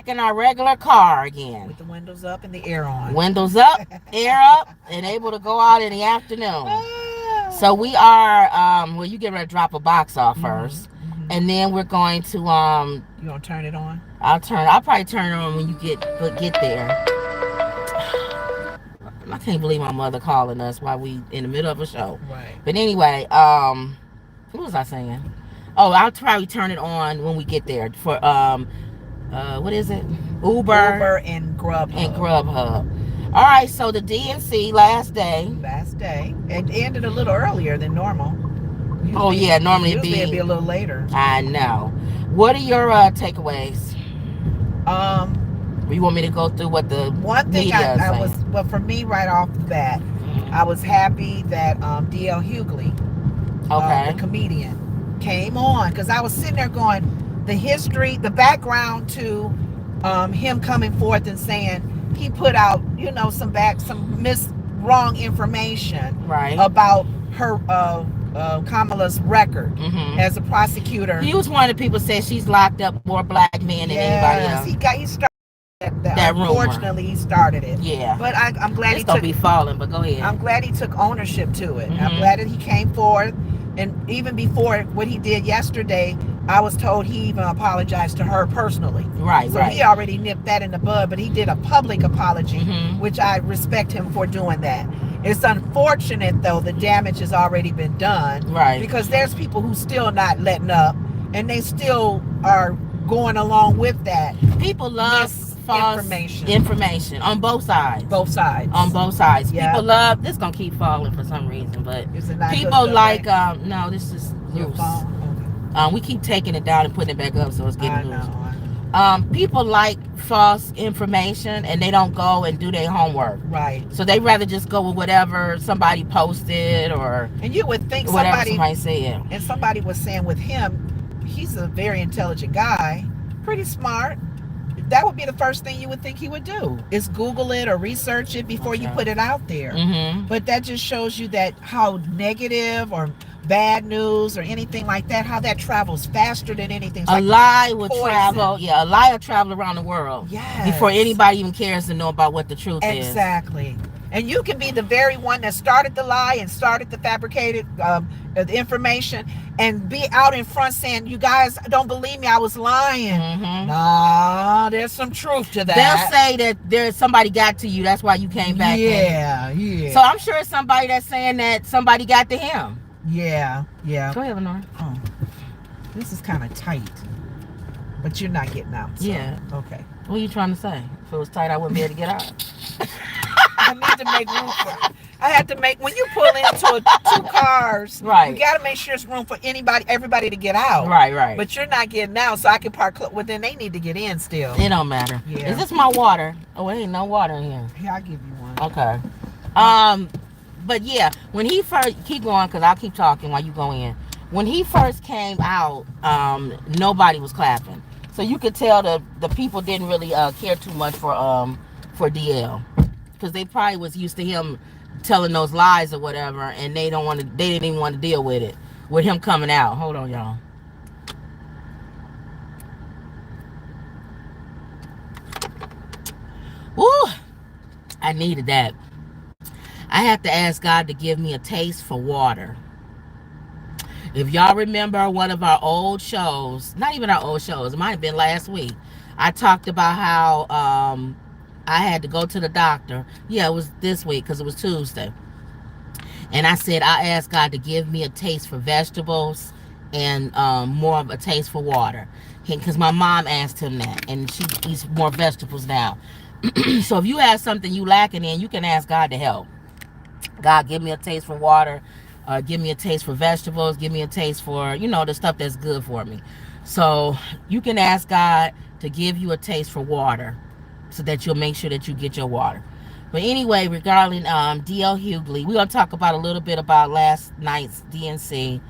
back in our regular car again. With the windows up and the air on. Windows up, air up, and able to go out in the afternoon. So we are, well, you get ready to drop a box off first. And then we're going to, you gonna turn it on? I'll probably turn it on when you get there. I can't believe my mother calling us while we in the middle of a show. Right. But anyway, what was I saying? Oh, I'll probably turn it on when we get there for what is it? Uber and Grubhub. All right, so the DNC last day. It ended a little earlier than normal. Normally it'd be a little later. I know. What are your takeaways? You want me to go through what the one thing I was, well, for me right off the bat, I was happy that D.L. Hughley, the comedian, came on, because I was sitting there going, the history, the background to him coming forth and saying he put out, some wrong information about her Kamala's record as a prosecutor. He was one of the people said she's locked up more black men than anybody else. He started that unfortunately rumor. He started it. Yeah. But I'm glad it's gonna be falling, but go ahead. I'm glad he took ownership to it. I'm glad that he came forward, and even before what he did yesterday, I was told he even apologized to her personally. So he already nipped that in the bud, but he did a public apology, which I respect him for doing that. It's unfortunate, though, the damage has already been done. Because there's people who still not letting up, and they still are going along with that. People love false information on both sides. On both sides. Yeah. People love this. Gonna keep falling for some reason, but people like no, this is loose. We keep taking it down and putting it back up, so it's getting loose. People like false information, and they don't go and do their homework. So they rather just go with whatever somebody posted and you would think somebody said. And somebody was saying with him, he's a very intelligent guy, pretty smart. That would be the first thing you would think he would do, is Google it or research it before you put it out there. But that just shows you that how negative or bad news or anything like that, how that travels faster than anything. It's a lie will travel. Yeah, a lie will travel around the world. Before anybody even cares to know about what the truth is. Exactly. And you can be the very one that started the lie and started the fabricated the information, and be out in front saying, you guys don't believe me, I was lying. Nah, there's some truth to that. They'll say that there's somebody got to you, that's why you came back. Yeah. So I'm sure it's somebody that's saying that somebody got to him. Yeah. Go ahead, Lenore. Oh, this is kind of tight, but you're not getting out. So. Yeah. Okay. What are you trying to say? If it was tight, I wouldn't be able to get out. I need to make room for. I had to make, when you pull into two cars, you got to make sure there's room for everybody to get out. Right. But you're not getting out, so I can park. Well, then they need to get in still. It don't matter. Yeah. Is this my water? Oh, there ain't no water in here. Here, I'll give you one. Okay. But yeah, when he first, keep going, because I'll keep talking while you go in. When he first came out, nobody was clapping. So you could tell the people didn't really care too much for DL, because they probably was used to him telling those lies or whatever, and they didn't even want to deal with it, with him coming out. Hold on, y'all. Woo! I needed that. I have to ask God to give me a taste for water. If y'all remember one of our old shows, not even our old shows, it might have been last week, I talked about how I had to go to the doctor. Yeah, it was this week because it was Tuesday. And I said, I asked God to give me a taste for vegetables and more of a taste for water. Because my mom asked him that, and she eats more vegetables now. So if you have something you lacking in, you can ask God to help. God, give me a taste for water. Give me a taste for vegetables. Give me a taste for, the stuff that's good for me. So you can ask God to give you a taste for water, so that you'll make sure that you get your water. But anyway, regarding D.L. Hughley, we're going to talk about a little bit about last night's DNC.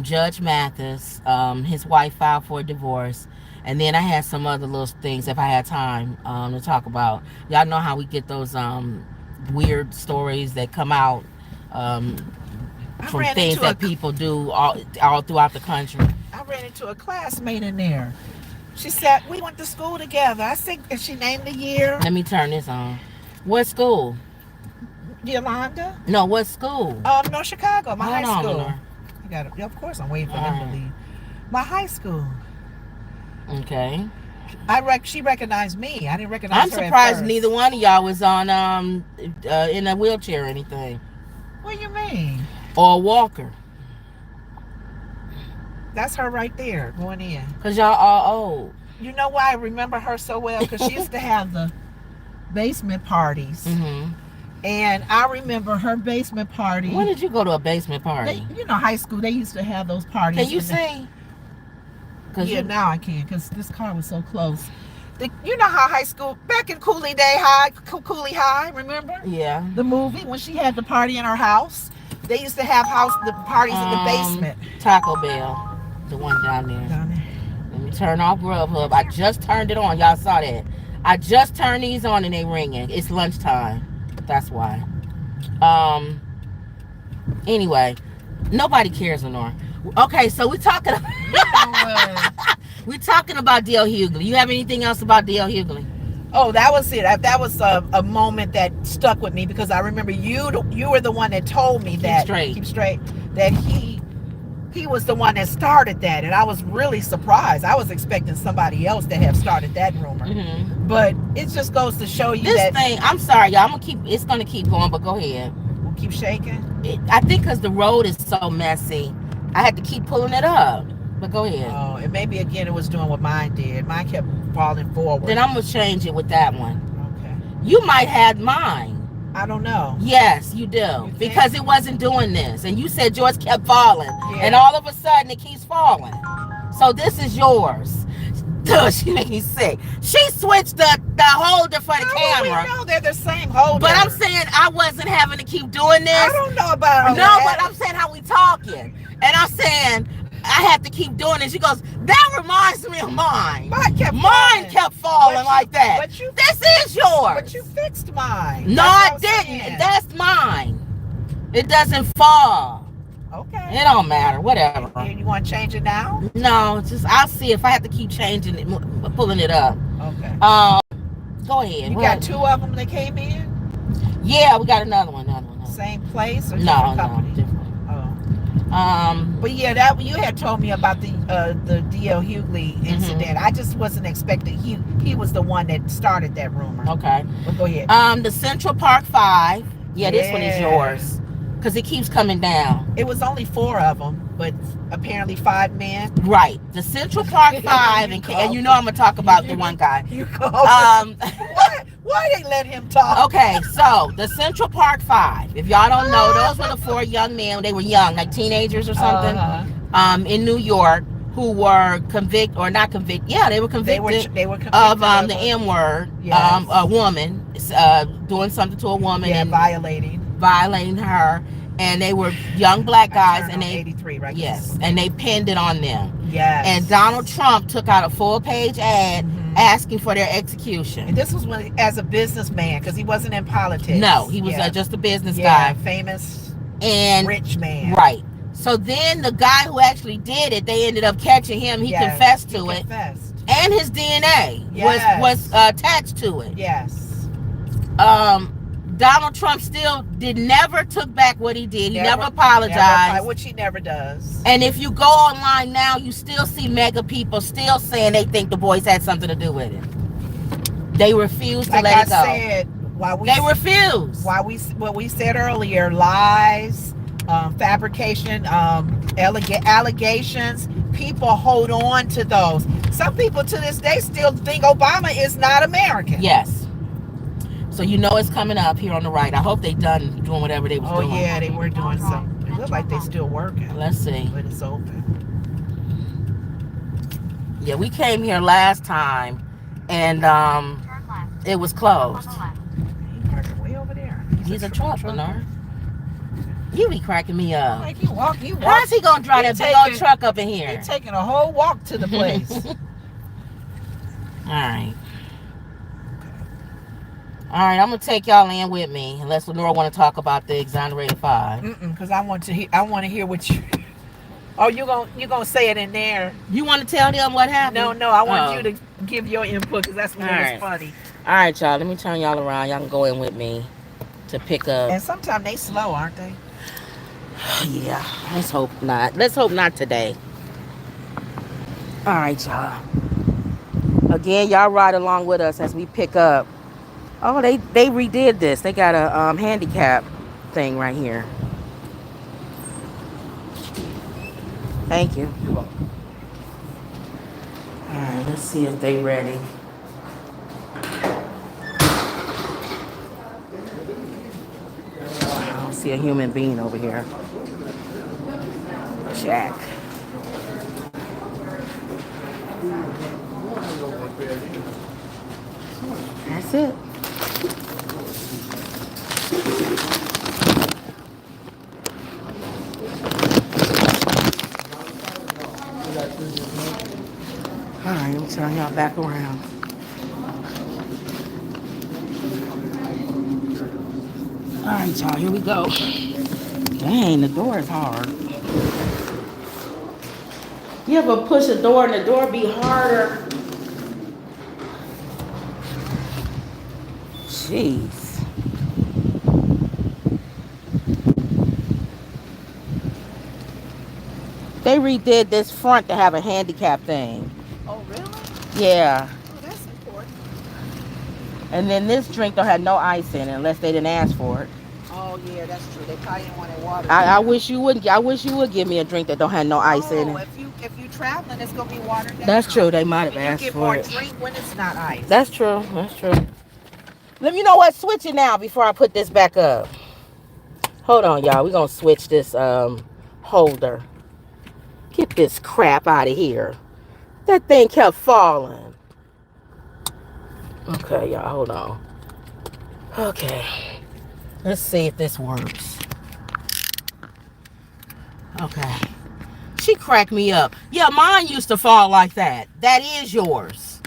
Judge Mathis, his wife filed for a divorce. And then I had some other little things, if I had time, to talk about. Y'all know how we get those weird stories that come out from things that people do all throughout the country. I ran into a classmate in there She said, we went to school together. I think, and she named the year. Let me turn this on. What school? Yolanda? No, what school? North Chicago, my high school. Lenore. You got it. Of course, I'm waiting for them to leave. My high school. Okay. She recognized me. I didn't recognize her. I'm surprised neither one of y'all was on in a wheelchair or anything. What do you mean? Or a walker. That's her right there going in. Cause y'all all old. You know why I remember her so well? Because she used to have the basement parties. Mm-hmm. And I remember her basement party. When did you go to a basement party? High school, they used to have those parties. Can you see? Now I can, because this car was so close. You know how high school, back in Cooley High, remember? Yeah. The movie, when she had the party in her house. They used to have the parties in the basement. Taco Bell. The one down there. Let me turn off Grubhub. I just turned it on. Y'all saw that. I just turned these on and they ringing. It's lunchtime. That's why. Anyway, nobody cares anymore. Okay, so we're talking. We're talking about D.L. Hughley. You have anything else about D.L. Hughley? Oh, that was it. That was a moment that stuck with me because I remember you were the one that told me keep straight that he was the one that started that, and I was really surprised. I was expecting somebody else to have started that rumor, but it just goes to show you this thing. I'm sorry, y'all. It's gonna keep going, but go ahead. We'll keep shaking. I think because the road is so messy, I had to keep pulling it up. But go ahead. Oh, and maybe again it was doing what mine did. Mine kept falling forward. Then I'm gonna change it with that one. Okay. You might have mine. I don't know. Yes, you do. Because it wasn't doing this. And you said yours kept falling. Yeah. And all of a sudden it keeps falling. So this is yours. Duh, she made me sick. She switched the holder for the camera. We know they're the same holder. But I'm saying I wasn't having to keep doing this. I don't know about but I'm saying how we talking. And I'm saying I have to keep doing it. She goes, that reminds me of mine. Mine kept falling like that. But this is yours. But you fixed mine. No, I didn't. That's mine. It doesn't fall. Okay. It don't matter. Whatever. You want to change it now? No, just I'll see if I have to keep changing it, pulling it up. Okay. Go ahead. You got two of them that came in? Yeah, we got another one. Same place or different company? No, different. But yeah, that you had told me about the D.L. Hughley incident. I just wasn't expecting he was the one that started that rumor. Okay. But go ahead. The Central Park 5. Yeah, this one is yours. Because it keeps coming down. It was only 4 of them, but apparently 5 men. Right. The Central Park 5, and you know I'm going to talk about the one guy. Why they let him talk? Okay, so the Central Park 5. If y'all don't know, those were the 4 young men. They were young, like teenagers or something, in New York, who were convicted or not convicted. Yeah, they were convicted. They were convicted of the M word. Yes. A woman doing something to a woman and violating her. And they were young black guys, and they 83, right? Yes, and they pinned it on them. Yes. And Donald Trump took out a full-page ad asking for their execution. And this was as a businessman, because he wasn't in politics. No, he was just a business guy, famous and rich man. Right. So then the guy who actually did it, they ended up catching him. He confessed to it, and his DNA was attached to it. Yes. Donald Trump still never took back what he did. He never apologized. Which he never does. And if you go online now, you still see mega people still saying they think the boys had something to do with it. They refuse to let it go. They refuse. What we said earlier, lies, fabrication, allegations, people hold on to those. Some people to this day still think Obama is not American. Yes. So you know it's coming up here on the right. I hope they done doing whatever they was doing. Oh yeah, they were doing something. It looked like they still working. Let's see. But it's open. Yeah, we came here last time, and it was closed. He parked way over there. He's a truck, Lenore. You be cracking me up. Like he walk. How's he gonna drive that big old truck up in here? He's taking a whole walk to the place. All right. All right, I'm gonna take y'all in with me, unless Lenore want to talk about the exonerated 5. Because I want to hear what you. Oh, you gonna say it in there? You want to tell them what happened? No, I want you to give your input because that's when it was funny. All right, y'all. Let me turn y'all around. Y'all can go in with me to pick up. And sometimes they slow, aren't they? Yeah. Let's hope not. Let's hope not today. All right, y'all. Again, y'all ride along with us as we pick up. Oh, they redid this. They got a handicap thing right here. Thank you. You're welcome. All right, let's see if they ready. I don't see a human being over here. Jack. That's it. All right, let me turn y'all back around. All right, y'all, here we go. Dang, the door is hard. You ever push a door and the door be harder? Jeez. They redid this front to have a handicap thing. Oh, really? Yeah. Oh, that's important. And then this drink don't have no ice in it unless they didn't ask for it. Oh, yeah, that's true. They probably didn't want it water. I wish you wouldn't. I wish you would give me a drink that don't have no ice in it. If you traveling, it's gonna be watered down. That's true. They might have asked for it. You get more drink when it's not ice. That's true. That's true. Let me know what. Switch it now before I put this back up. Hold on, y'all. We're gonna switch this holder. Get this crap out of here. That thing kept falling. Okay, y'all. Hold on. Okay. Let's see if this works. Okay. She cracked me up. Yeah, mine used to fall like that. That is yours.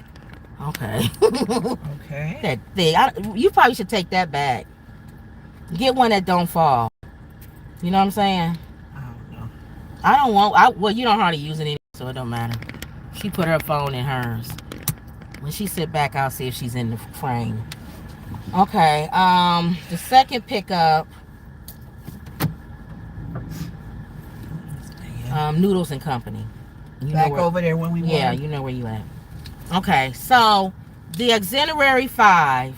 Okay. Okay. That thing. You probably should take that back. Get one that don't fall. You know what I'm saying? I don't know. I don't want. Well, you don't hardly use it anymore, so it don't matter. She put her phone in hers. When she sit back, I'll see if she's in the frame. Okay. The second pickup. Noodles and Company. You back over there when we went. Yeah, you know where you at. Okay, so the Exonerary 5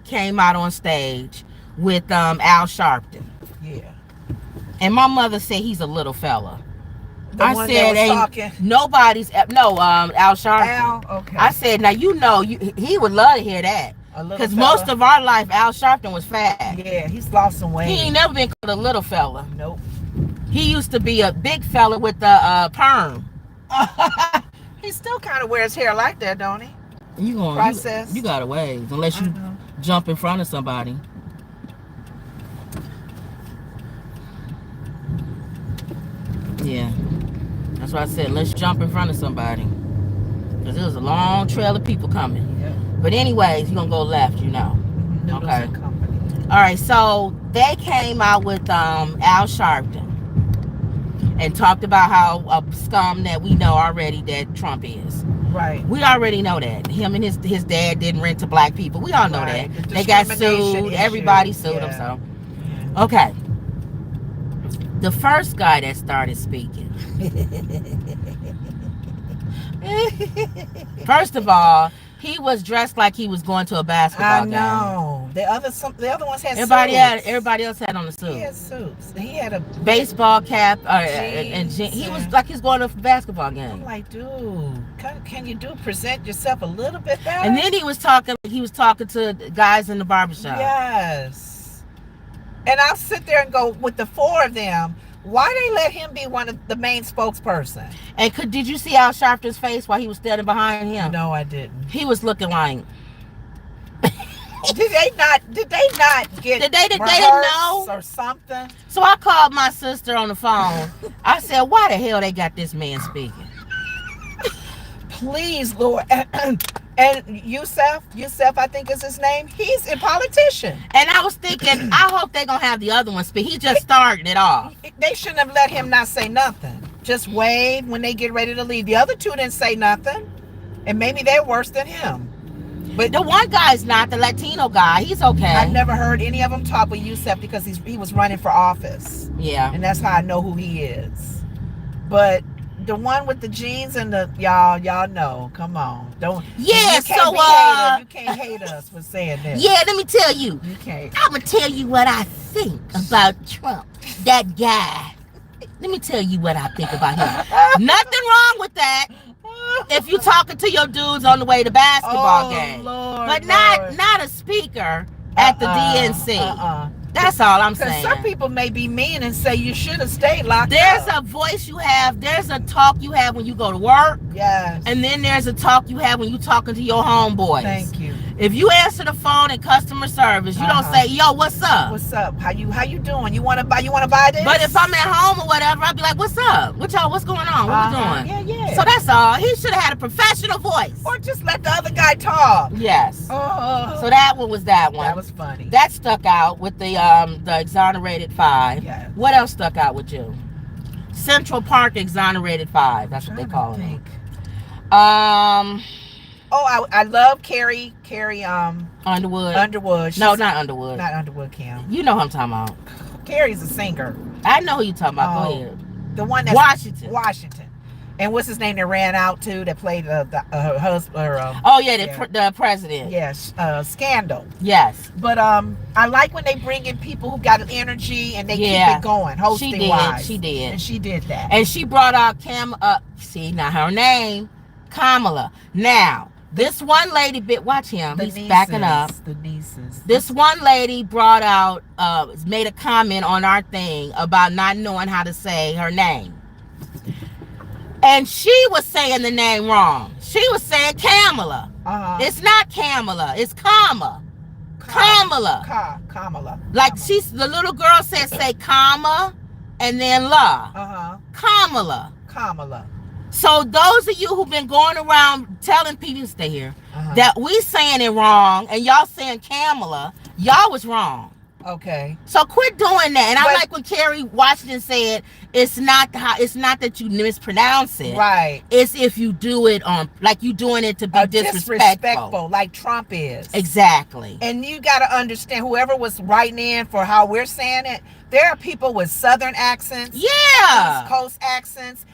came out on stage with Al Sharpton. Yeah. And my mother said he's a little fella. I said ain't nobody's Al Sharpton. Al, okay. I said now he would love to hear that. Because most of our life, Al Sharpton was fat. Yeah, he's lost some weight. He ain't never been called a little fella. Nope. He used to be a big fella with the perm. He still kind of wears hair like that, don't he? You got a ways, unless you jump in front of somebody. Yeah. That's why I said, let's jump in front of somebody. Because there was a long trail of people coming. Yeah. But anyways, you're going to go left, you know. Noodles okay. and Company. All right, so they came out with Al Sharpton and talked about how a scum that we know already that Trump is. Right. We already know that. Him and his dad didn't rent to black people. We all know that. They got sued. Everybody sued them. So, okay. The first guy that started speaking. First of all, he was dressed like he was going to a basketball game. I know. The other ones had suits. Everybody else had on the suit. He had suits. He had a baseball cap and he was like he's going to a basketball game. I'm like, dude, can you present yourself a little bit better? And then he was talking to guys in the barbershop. Yes. And I'll sit there and go, with the four of them, why they let him be one of the main spokesperson? And did you see Al Sharpton's face while he was standing behind him? No, I didn't. He was looking like. Did they not get? Did they know or something? So I called my sister on the phone. I said, "Why the hell they got this man speaking?" Please, Lord, And Yusef, I think is his name. He's a politician. And I was thinking, I hope they're going to have the other one speak. He just started it off. They shouldn't have let him not say nothing. Just wave when they get ready to leave. The other two didn't say nothing. And maybe they're worse than him. But the one guy's not, the Latino guy. He's okay. I've never heard any of them talk with Yusef because he was running for office. Yeah. And that's how I know who he is. But the one with the jeans and the y'all know. Come on, don't. Yeah, you can't hate us for saying this. Yeah, let me tell you. You can't. I'm gonna tell you what I think about Trump, that guy. Let me tell you what I think about him. Nothing wrong with that. If you talking to your dudes on the way to basketball game, Lord, but not a speaker at the DNC. That's all I'm saying. Some people may be mean and say you should have stayed locked There's up. a voice you have. There's a talk you have when you go to work. Yes. And then there's a talk you have when you talking to your homeboys. Thank you. If you answer the phone in customer service, you don't say, "Yo, what's up? What's up? How you doing? You want to buy this?" But if I'm at home or whatever, I'll be like, "What's up? What's going on? What you doing?" Yeah. So that's all. He should have had a professional voice. Or just let the other guy talk. Yes. So that one was that one. That was funny. That stuck out with the exonerated 5. Yes. What else stuck out with you? Central Park exonerated 5. That's what they call it. I love Carrie Underwood. Underwood. No, not Underwood. Not Underwood, Kim. You know who I'm talking about. Carrie's a singer. I know who you talking about. Go ahead. The one that's Washington. And what's his name that ran out too? That played her husband. The president. Yes, Scandal. Yes. But I like when they bring in people who got energy and they keep it going. Hosting wise, she did, and she did that. And she brought out See, now her name, Kamala. Now this one lady, watch him. He's backing up. The nieces. This one lady brought out, made a comment on our thing about not knowing how to say her name. And she was saying the name wrong. She was saying Kamala. It's not Kamala. It's Kamala. Like the little girl said, say comma and then la. Kamala. So those of you who've been going around telling people, stay here, that we saying it wrong and y'all saying Kamala, y'all was wrong. Okay. So quit doing that. And I like when Kerry Washington said, it's not that you mispronounce it. Right. It's if you do it like you doing it to be disrespectful. Like Trump is. Exactly. And you got to understand, whoever was writing in for how we're saying it, there are people with Southern accents. Yeah. East Coast accents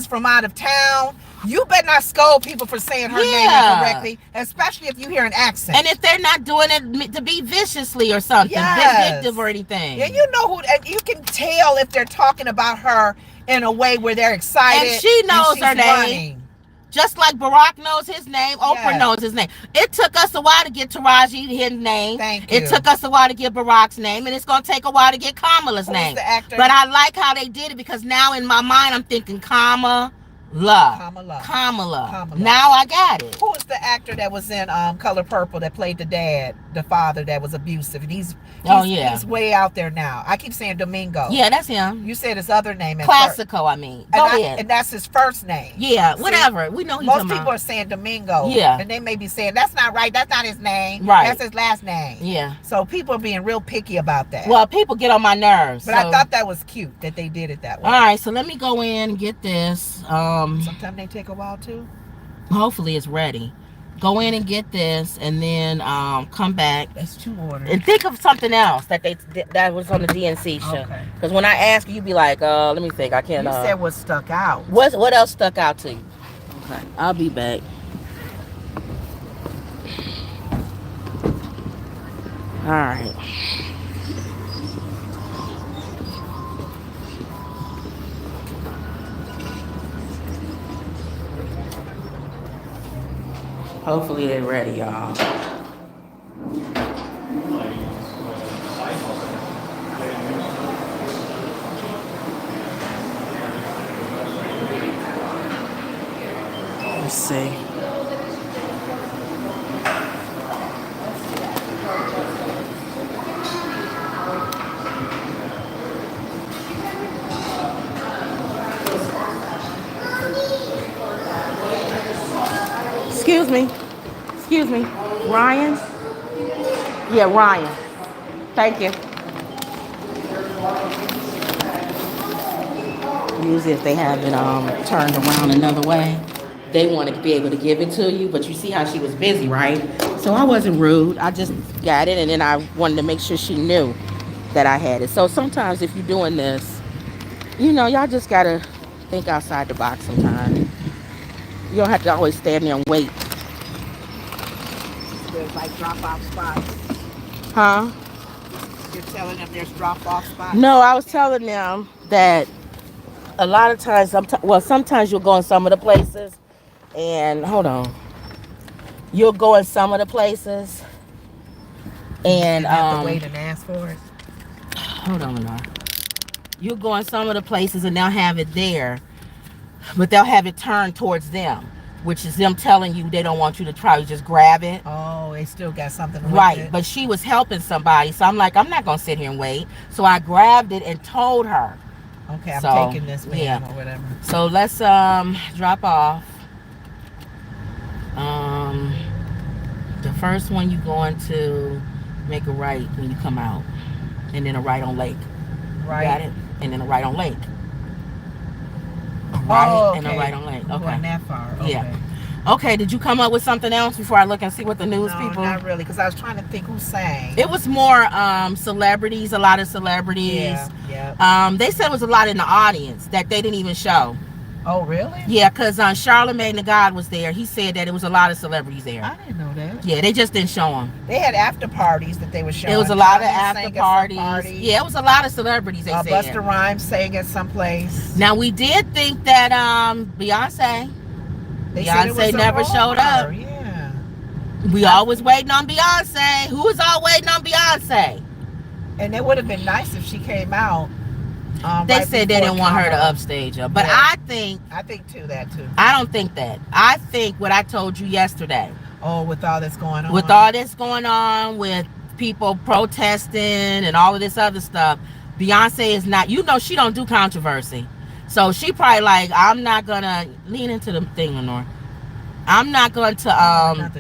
from out of town. You better not scold people for saying her name incorrectly, especially if you hear an accent. And if they're not doing it to be viciously or something, vindictive or anything. Yeah, you know you can tell if they're talking about her in a way where they're excited. And she knows her name. Running. Just like Barack knows his name, Oprah knows his name. It took us a while to get Taraji his name. Thank you. It took us a while to get Barack's name, and it's going to take a while to get Kamala's name. The actor? But I like how they did it because now in my mind I'm thinking Kamala. Now I got it. Who was the actor that was in Color Purple that played the father that was abusive? And he's way out there now. I keep saying Domingo. Yeah, that's him. You said his other name. Classico, I mean. Go ahead. And that's his first name. Yeah, whatever. We know he's most people are saying Domingo. Yeah. And they may be saying, that's not right. That's not his name. Right. That's his last name. Yeah. So people are being real picky about that. Well, people get on my nerves. But I thought that was cute that they did it that way. All right, so let me go in and get this. Sometimes they take a while too. Hopefully it's ready. Go in and get this, and then come back. That's 2 orders. And think of something else that was on the DNC show. Okay. Because when I ask you, be like, let me think. I can't. You said what stuck out. What else stuck out to you? Okay, I'll be back. All right. Hopefully they're ready, y'all. Let's see. Excuse me. Excuse me, Ryan? Yeah, Ryan. Thank you. Usually if they have it turned around another way, they want to be able to give it to you. But you see how she was busy, right? So I wasn't rude. I just got it, and then I wanted to make sure she knew that I had it. So sometimes if you're doing this, y'all just got to think outside the box sometimes. You don't have to always stand there and wait. There's like drop-off spots. Huh? You're telling them there's drop-off spots? No, I was telling them that a lot of times, sometimes you'll go in some of the places, and hold on. You'll go in some of the places, and you have to wait and ask for it. Hold on, Lenore. You'll go in some of the places, and they'll have it there, but they'll have it turned towards them, which is them telling you they don't want you to try to just grab it. Oh, they still got something with right it. But she was helping somebody, so I'm like, I'm not gonna sit here and wait. So I grabbed it and told her, okay, I'm taking this, ma'am, or whatever. So let's drop off. The first one, you going to make a right when you come out, and then a right on Lake. Right. Got it? And then a right on Lake. Right, and a right on Lake. Okay. Going that far. Okay. Yeah. Okay, did you come up with something else before I look and see what the news people? No, not really, because I was trying to think who sang. It was more celebrities, a lot of celebrities. Yeah. They said it was a lot in the audience that they didn't even show. Oh, really? Yeah, because Charlemagne the God was there. He said that it was a lot of celebrities there. I didn't know that. Yeah, they just didn't show them. They had after parties that they were showing. It was a lot of after parties. Yeah, it was a lot of celebrities, they said. Busta Rhymes sang at some place. Now, we did think that Beyonce never showed up. Yeah. We always waiting on Beyonce. Who was all waiting on Beyonce? And it would have been nice if she came out. They said they didn't want her to upstage her. But yeah. I think too that too. I don't think that. I think what I told you yesterday. Oh, with all this going on. With all this going on, with people protesting and all of this other stuff, Beyonce is not, she don't do controversy. So she probably like, I'm not gonna lean into the thing, Lenore. I'm not going to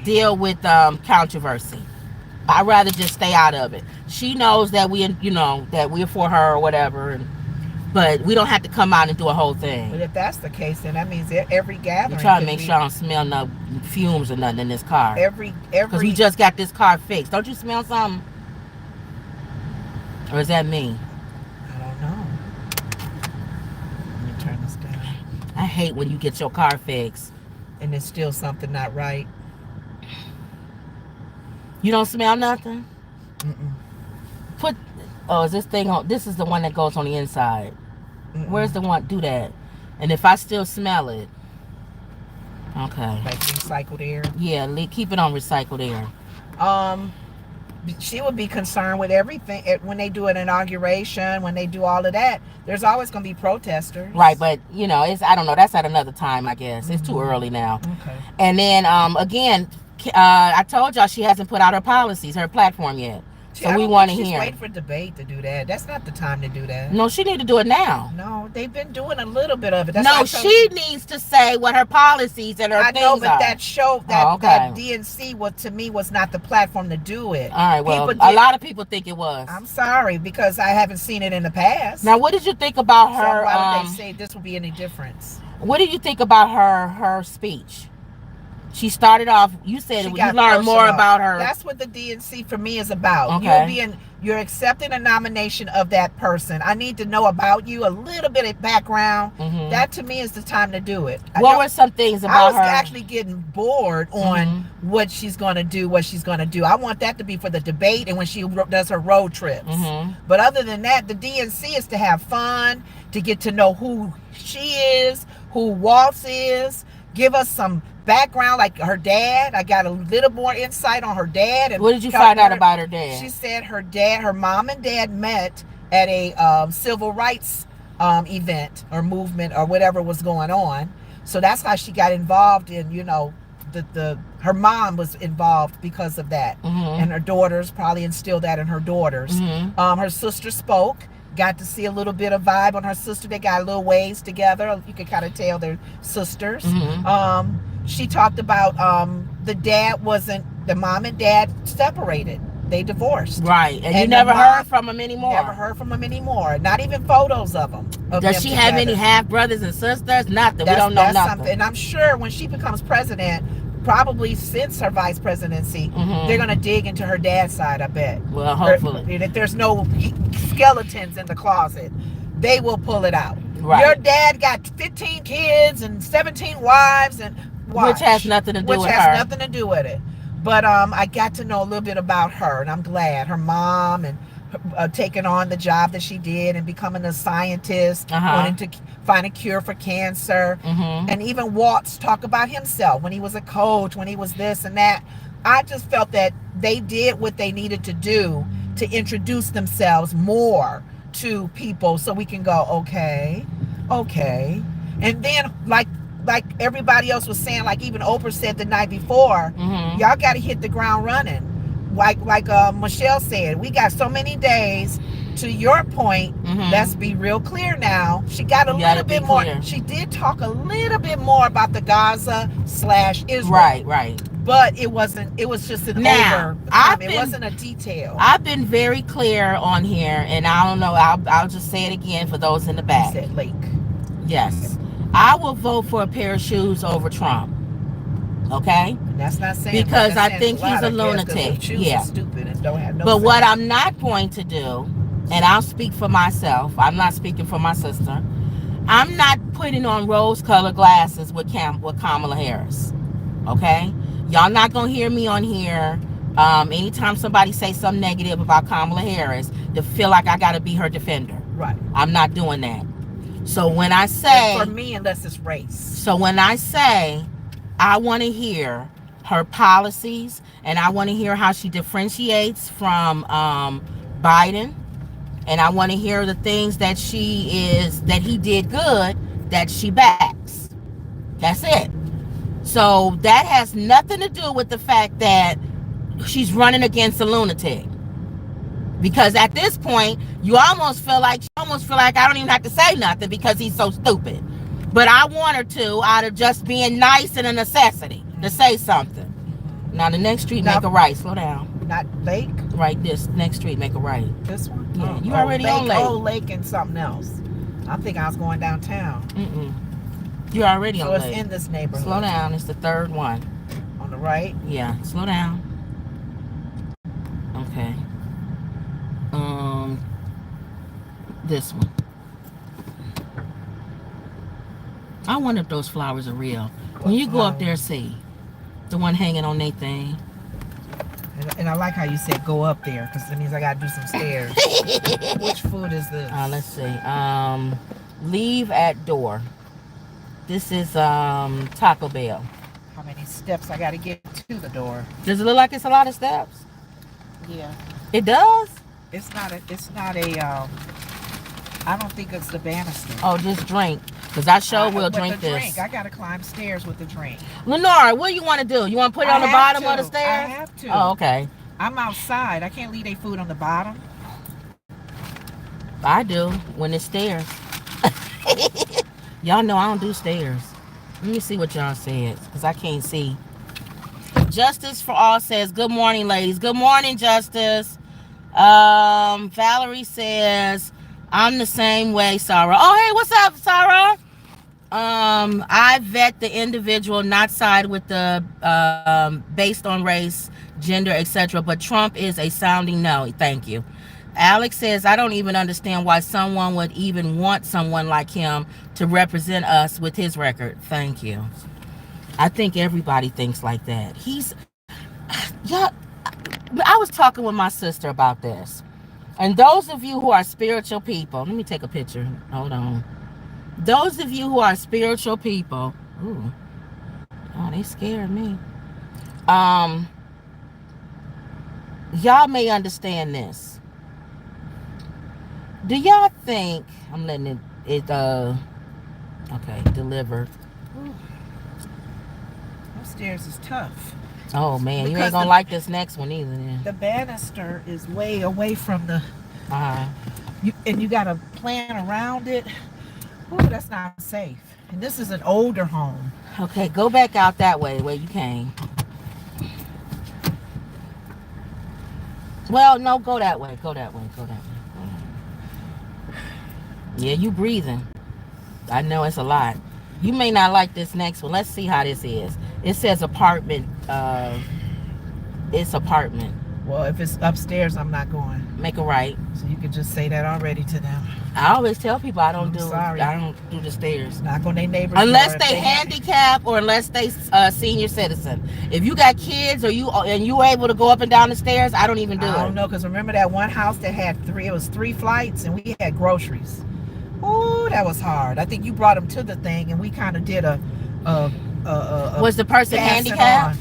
deal with controversy. I'd rather just stay out of it. She knows that that we're for her or whatever, but we don't have to come out and do a whole thing. But if that's the case, then that means every gathering. You're trying to make sure I don't smell no fumes or nothing in this car. Because we just got this car fixed. Don't you smell something? Or is that me? I don't know. Let me turn this down. I hate when you get your car fixed and there's still something not right. You don't smell nothing? Mm-mm. Is this thing on? This is the one that goes on the inside. Mm-mm. Where's the one? Do that. And if I still smell it, okay. Like recycled air? Yeah, keep it on recycled air. She would be concerned with everything when they do an inauguration, when they do all of that. There's always going to be protesters. Right, but it's, I don't know, that's at another time, I guess. It's too early now. Okay. And then again, I told y'all she hasn't put out her policies, her platform yet. So we want to hear. She's waiting for debate to do that. That's not the time to do that. No, she need to do it now. No, they've been doing a little bit of it. She needs to say what her policies and her things are. I know, but that show, that DNC to me was not the platform to do it. All right, well, a lot of people think it was. I'm sorry, because I haven't seen it in the past. Now, what did you think about her? So why would they say this will be any difference? What did you think about her speech? She started off, you said you learned more about her. That's what the DNC for me is about. Okay. You're accepting a nomination of that person. I need to know about you, a little bit of background. Mm-hmm. That to me is the time to do it. What were some things about her? I was actually getting bored on what she's going to do, I want that to be for the debate and when she does her road trips. Mm-hmm. But other than that, the DNC is to have fun, to get to know who she is, who Waltz is, give us some background, like her dad. I got a little more insight on her dad. And what did you find out about her dad? She said her mom and dad met at a civil rights event or movement or whatever was going on. So that's how she got involved in, her mom was involved because of that. Mm-hmm. And her daughters probably instilled that in her daughters. Mm-hmm. Her sister spoke. Got to see a little bit of vibe on her sister. They got a little ways together. You can kind of tell they're sisters. Mm-hmm. She talked about the mom and dad separated. They divorced. Right. And you never heard from them anymore. Never heard from them anymore. Not even photos of them. Does she have any half brothers and sisters? Nothing. We don't know nothing. And I'm sure when she becomes president, probably since her vice presidency, they're going to dig into her dad's side, I bet. Well, hopefully. If there's no skeletons in the closet, they will pull it out. Right. Your dad got 15 kids and 17 wives, and which has nothing to do with her. Which has nothing to do with it. But I got to know a little bit about her, and I'm glad. Her mom and taking on the job that she did and becoming a scientist, wanting to find a cure for cancer. And even Waltz talk about himself when he was a coach, when he was this and that. I just felt that they did what they needed to do to introduce themselves more to people so we can go, okay. And then like everybody else was saying, like even Oprah said the night before, y'all got to hit the ground running. Like Michelle said, we got so many days. To your point, let's be real clear now. She got a little bit more. Clear. She did talk a little bit more about the Gaza/Israel. Right. But it wasn't. It was just an over. It wasn't a detail. I've been very clear on here, and I don't know. I'll just say it again for those in the back. You said Lake. Yes. I will vote for a pair of shoes over Trump. Okay? That's not saying because I think he's a lunatic. Yeah. Stupid and don't have no but sense. What I'm not going to do, and I'll speak for myself, I'm not speaking for my sister, I'm not putting on rose-colored glasses with Kamala Harris. Okay? Y'all not going to hear me on here anytime somebody say something negative about Kamala Harris to feel like I got to be her defender. Right. I'm not doing that. So when I say... And for me, unless it's race. So when I say I want to hear her policies and I want to hear how she differentiates from Biden, and I want to hear the things that he did good that she backs. That's it. So that has nothing to do with the fact that she's running against a lunatic. Because at this point, you almost feel like I don't even have to say nothing because he's so stupid. But I want her to, out of just being nice and a necessity, to say something. Now the next street, make a right. Slow down. Not Lake? Right, this next street, make a right. This one? Yeah, you already on Lake. Oh, Lake and something else. I think I was going downtown. You're already on Lake. So it's in this neighborhood. Slow down. It's the third one. On the right? Yeah, slow down. Okay. This one. I wonder if those flowers are real. When you go up there, see the one hanging on their thing. And I like how you said go up there, because it means I gotta do some stairs. Which food is this? Let's see. Leave at door. This is Taco Bell. How many steps I gotta get to the door? Does it look like it's a lot of steps? Yeah. It does? It's not a I don't think it's the banister. Oh, just drink. Because I sure will drink this. Drink. I gotta climb stairs with the drink. Lenora, what do you want to do? You want to put it on the bottom of the stairs? I have to. Oh, okay. I'm outside. I can't leave their food on the bottom. I do when it's stairs. Y'all know I don't do stairs. Let me see what y'all said, because I can't see. Justice for All says, good morning, ladies. Good morning, Justice. Valerie says, I'm the same way, Sarah. Oh, hey, what's up, Sarah? I vet the individual, not side with the based on race, gender, etc. But Trump is a sounding no. Thank you. Alex says, I don't even understand why someone would even want someone like him to represent us with his record. Thank you. I think everybody thinks like that. I was talking with my sister about this. And those of you who are spiritual people, let me take a picture. Hold on. Those of you who are spiritual people, ooh, oh, they scared me. Y'all may understand this. Do y'all think, I'm letting it okay, delivered. Upstairs is tough. Oh man, you ain't gonna like this next one either. Then. The banister is way away from the. You gotta plan around it. Ooh, that's not safe. And this is an older home. Okay, go back out that way where you came. Well, no, go that way. Go that way. Go that way. Yeah, you breathing. I know it's a lot. You may not like this next one. Let's see how this is. It says apartment. It's apartment. Well, if it's upstairs, I'm not going. Make a right. So you could just say that already to them. I always tell people I don't sorry. I don't do the stairs. Knock on their neighbors. Unless they handicapped or unless they senior citizen. If you got kids or you able to go up and down the stairs, I don't even do it. I don't know, because remember that one house that had three flights and we had groceries. Ooh, that was hard. I think you brought them to the thing and we kind of did a was the person handicapped?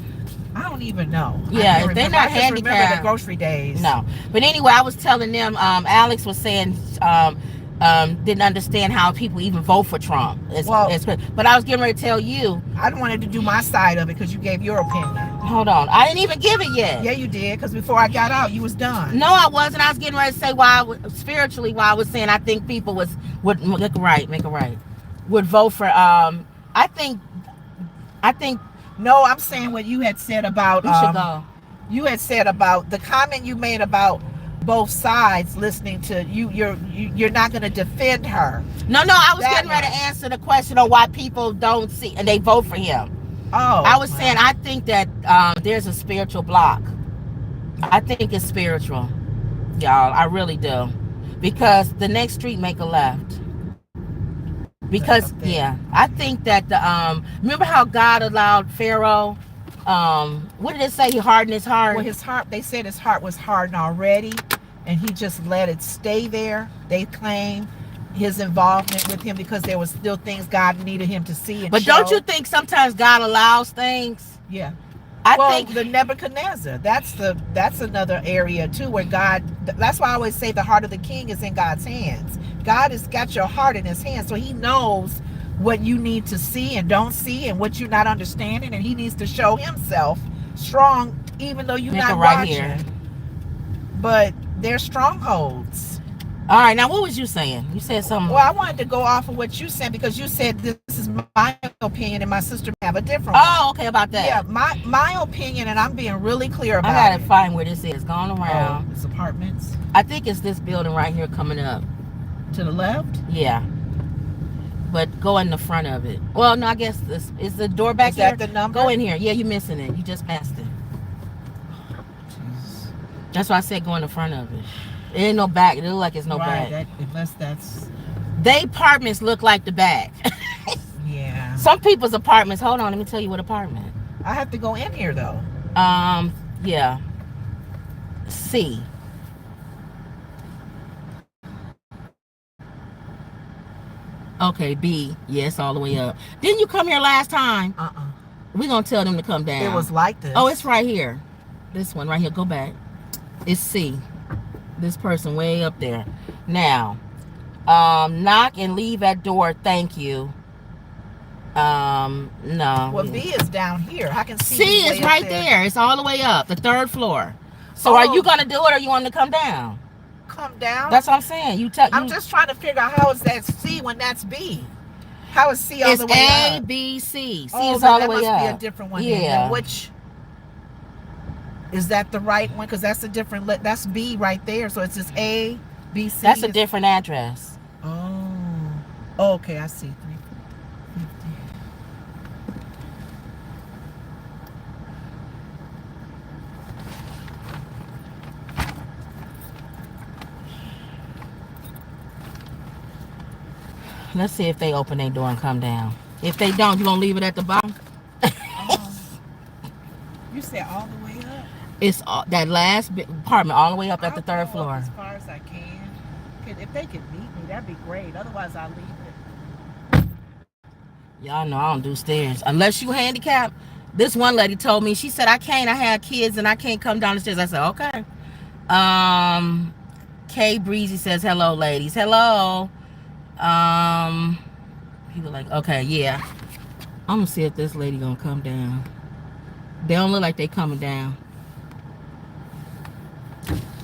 I don't even know. Yeah, if they're not handicapped. Remember the grocery days. No. But anyway, I was telling them, Alex was saying didn't understand how people even vote for Trump. But I was getting ready to tell you. I wanted to do my side of it because you gave your opinion. Hold on. I didn't even give it yet. Yeah, you did, because before I got out, you was done. No, I wasn't. I was getting ready to say why I was saying I think people would make a right. Would vote for I think no, I'm saying what you had said about should go. You had said about the comment you made about both sides listening to you. You're not going to defend her. No, I was getting ready to answer the question on why people don't see and they vote for him. Oh, I was saying I think that there's a spiritual block. I think it's spiritual, y'all. I really do, because the next street make a left. Because I think that the remember how God allowed Pharaoh, what did it say? He hardened his heart. Well, his heart. They said his heart was hardened already, and he just let it stay there. They claim his involvement with him because there was still things God needed him to see. But don't you think sometimes God allows things? Yeah. I think the Nebuchadnezzar. That's another area too where God. That's why I always say the heart of the king is in God's hands. God has got your heart in his hands, so he knows what you need to see and don't see and what you're not understanding, and he needs to show himself strong even though you're not watching. Here. But they're strongholds. All right, now what was you saying? You said something. Well, I wanted to go off of what you said because you said this is my opinion and my sister have a different one. Okay, about that. Yeah, my opinion, and I'm being really clear about it. I gotta find where this is. Going around. It's apartments. I think it's this building right here coming up. To the left? Yeah. But go in the front of it. Well, no, I guess this is the door back here. Is that the number? Go in here. Yeah, you're missing it. You just passed it. Jesus. That's why I said go in the front of it. It ain't no back. It look like it's no back. Unless that's... They apartments look like the back. Yeah. Some people's apartments. Hold on, let me tell you what apartment. I have to go in here though. Yeah. C. Okay, B. Yes, all the way up. Didn't you come here last time? We're going to tell them to come down. It was like this. Oh, it's right here. This one right here. Go back. It's C. This person way up there. Now, knock and leave at door. Thank you. No. Well, B is down here. I can see. C is right there. It's all the way up. The 3rd floor. So are you going to do it or you want to come down? Come down. That's what I'm saying. I'm just trying to figure out how is that C when that's B. How is C all the way up? It's A, B, C. C is all the way up. That must be a different one. Yeah. Which is that the right one? Because that's a different. That's B right there. So it's just A, B, C. That's a different address. Oh. Okay, I see. 350. Let's see if they open their door and come down. If they don't, you gonna leave it at the bottom? You said all the way up? It's that last apartment all the way up at the 3rd floor. As far as I can. If they could meet me, that'd be great. Otherwise, I'll leave it. Y'all know I don't do stairs. Unless you handicapped. This one lady told me, she said, I can't. I have kids and I can't come down the stairs. I said, okay. K Breezy says, hello, ladies. Hello. People like, okay, yeah. I'm gonna see if this lady gonna come down. They don't look like they coming down.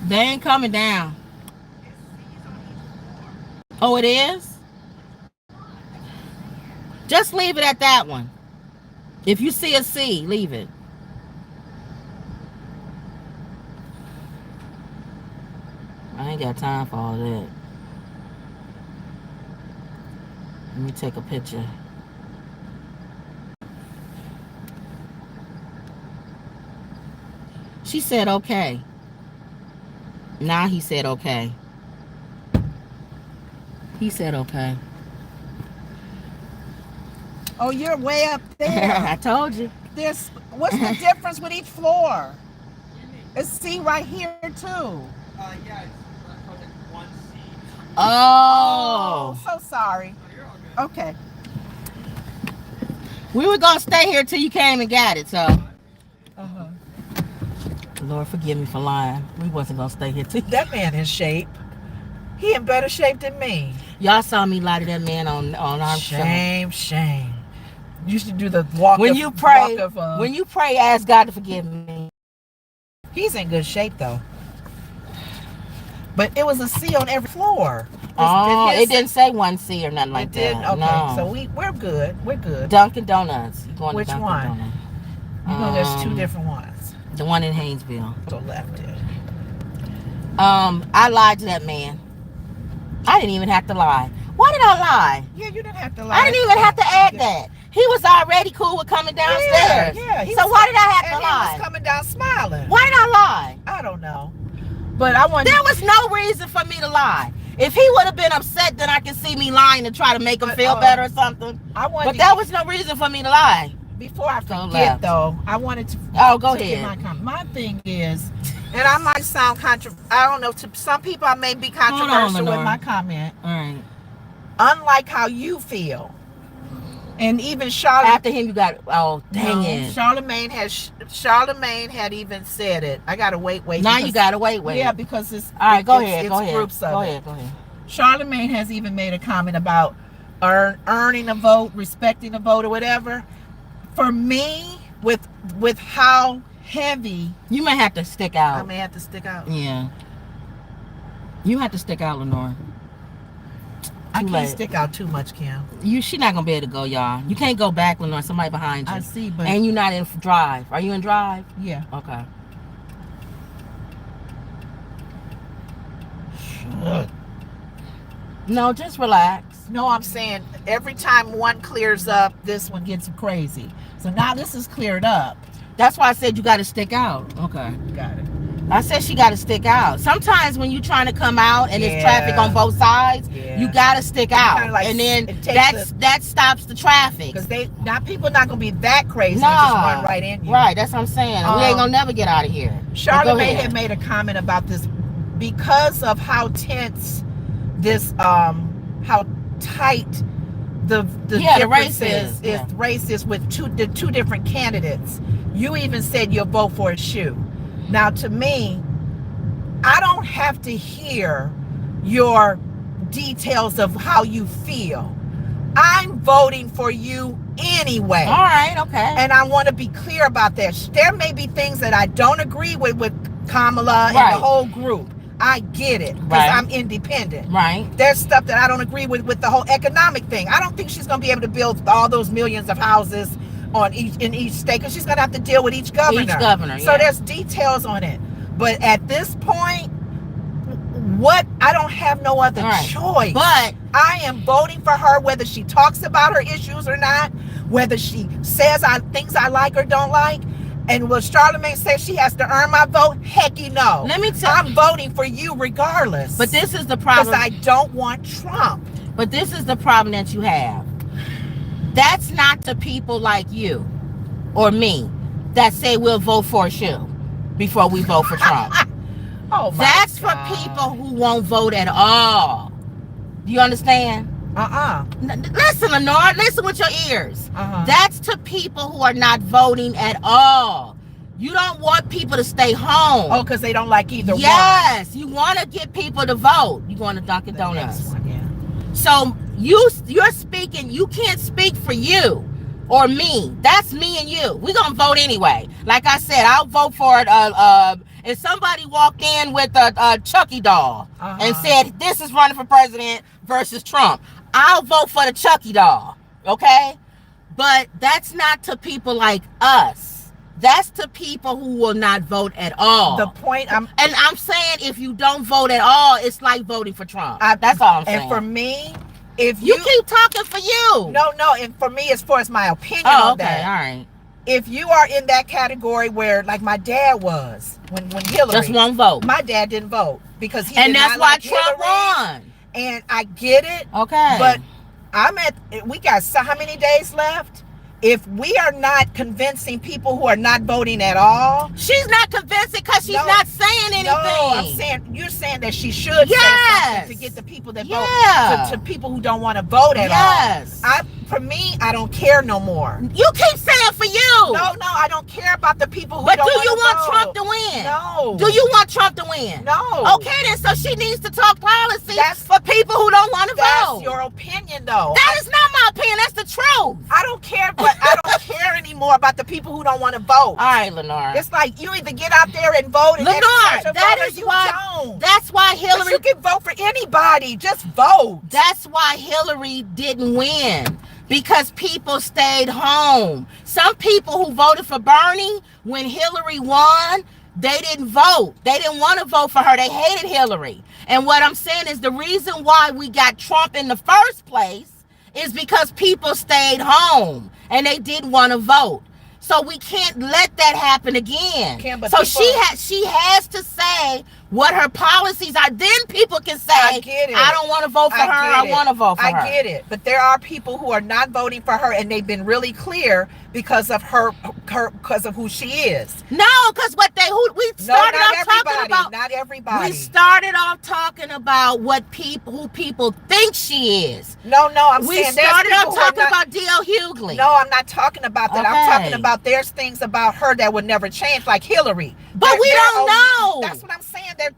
They ain't coming down. Oh, it is? Just leave it at that one. If you see a C, leave it. I ain't got time for all that. Let me take a picture. She said okay. Now he said okay. He said okay. Oh, you're way up there. I told you. What's the difference with each floor? It's C right here too. Yeah, it's one C. Oh. So sorry. Oh, you're all good. Okay. We were gonna stay here till you came and got it, so. Lord forgive me for lying. We wasn't gonna stay here till. That man in shape. He in better shape than me. Y'all saw me lie to that man on our show. Shame. You should do the walk when of, you pray. walk of, when you pray, ask God to forgive me. He's in good shape though. But it was a C on every floor. It didn't say 1C or nothing like it didn't? that. Okay, no. so we're good. We're good. Dunkin' Donuts. You going Which to Dunkin' one? Donuts? You know, there's two different ones. The one in Haynesville. So left it. I lied to that man. I didn't even have to lie. Why did I lie? Yeah, you didn't have to lie. I didn't even have to add that. He was already cool with coming downstairs. Yeah. So why did I have to and lie? He was coming down smiling. Why did I lie? I don't know. But I want. There was no reason for me to lie. If he would have been upset, then I can see me lying to try to make him feel better or something. But that was no reason for me to lie. Before I forget, though, I wanted to. Go ahead. My thing is, and I might sound I don't know. To some people, I may be controversial with my comment. All right. Unlike how you feel, and even Charlotte. After him, you got. Oh, dang it. Charlemagne had even said it. I gotta wait. Now you gotta wait. Yeah, because it's. All right, go ahead. Groups of Go it. ahead. Charlemagne has even made a comment about earning a vote, respecting a vote, or whatever. For me, with how heavy, you may have to stick out. I may have to stick out. Yeah. You have to stick out, Lenore. I can't stick out too much, Kim. She's not gonna be able to go, y'all. You can't go back, Lenore. Somebody behind you. I see, but and you're not in drive. Are you in drive? Yeah. Okay. No, just relax. No, I'm saying every time one clears up, this one gets crazy. So now this is cleared up. That's why I said you got to stick out. Okay. Got it. I said she got to stick out. Sometimes when you're trying to come out and there's traffic on both sides, you got to stick out. Like, and then that stops the traffic. Because people not going to be that crazy. No. Just run right in you. Right, that's what I'm saying. We ain't going to never get out of here. Charlemagne had made a comment about this because of how tense this, how tight the race is with the two different candidates. You even said you'll vote for a shoe. Now, to me, I don't have to hear your details of how you feel. I'm voting for you anyway. All right, okay. And I want to be clear about that. There may be things that I don't agree with Kamala and the whole group. I get it because I'm independent. Right. There's stuff that I don't agree with the whole economic thing. I don't think she's going to be able to build all those millions of houses in each state because she's going to have to deal with each governor. So there's details on it. But at this point, I don't have no other choice. But I am voting for her whether she talks about her issues or not, whether she says things I like or don't like. And will Charlemagne say she has to earn my vote? Hecky no. Let me tell I'm voting for you regardless. But this is the problem. Because I don't want Trump. But this is the problem that you have. That's not to people like you or me that say we'll vote for a shoe before we vote for Trump. That's for people who won't vote at all. Do you understand? Listen, Lenore, listen with your ears. That's to people who are not voting at all. You don't want people to stay home. Oh, because they don't like either one. Yes, you want to get people to vote. You going to Dunkin' Donuts. So you're speaking, you can't speak for you or me. That's me and you. We're going to vote anyway. Like I said, I'll vote for it. If somebody walked in with a Chucky doll and said, this is running for president versus Trump, I'll vote for the Chucky doll. Okay? But that's not to people like us. That's to people who will not vote at all. The point and I'm saying, if you don't vote at all, it's like voting for Trump. That's all I'm saying. And for me, if you keep talking for you. No, and for me, as far as my opinion on that. All right. If you are in that category where, like my dad was, when Hillary just won't vote. My dad didn't vote because he and did that's not why like Trump Hillary. won. And I get it. Okay. But we got how many days left? If we are not convincing people who are not voting at all, she's not convincing because she's not saying anything. No, I'm saying you're saying that she should say something to get the people that vote to people who don't want to vote at all. For me, I don't care no more. You keep saying for you. No, I don't care about the people who don't want to vote. But do you want Trump to win? No. Do you want Trump to win? No. Okay, then so she needs to talk policy for people who don't want to vote. That's your opinion, though. That is not my opinion. That's the truth. I don't care, but I don't care anymore about the people who don't want to vote. All right, Lenore. It's like you either get out there and vote, and Lenore, that's why Hillary. But you can vote for anybody. Just vote. That's why Hillary didn't win. Because people stayed home. Some people who voted for Bernie when Hillary won, they didn't vote. They didn't want to vote for her. They hated Hillary. And what I'm saying is the reason why we got Trump in the first place is because people stayed home and they didn't want to vote. So we can't let that happen again. So she has to say what her policies are. Then people can say, I don't want to vote for her. I want to vote for her. I get it. But there are people who are not voting for her, and they've been really clear because of her because of who she is. No, because we started off talking about. Not everybody. We started off talking about who people think she is. No, I'm saying we started off talking about D.L. Hughley. No, I'm not talking about that. I'm talking about there's things about her that would never change, like Hillary. But we don't know. That's what I'm saying. That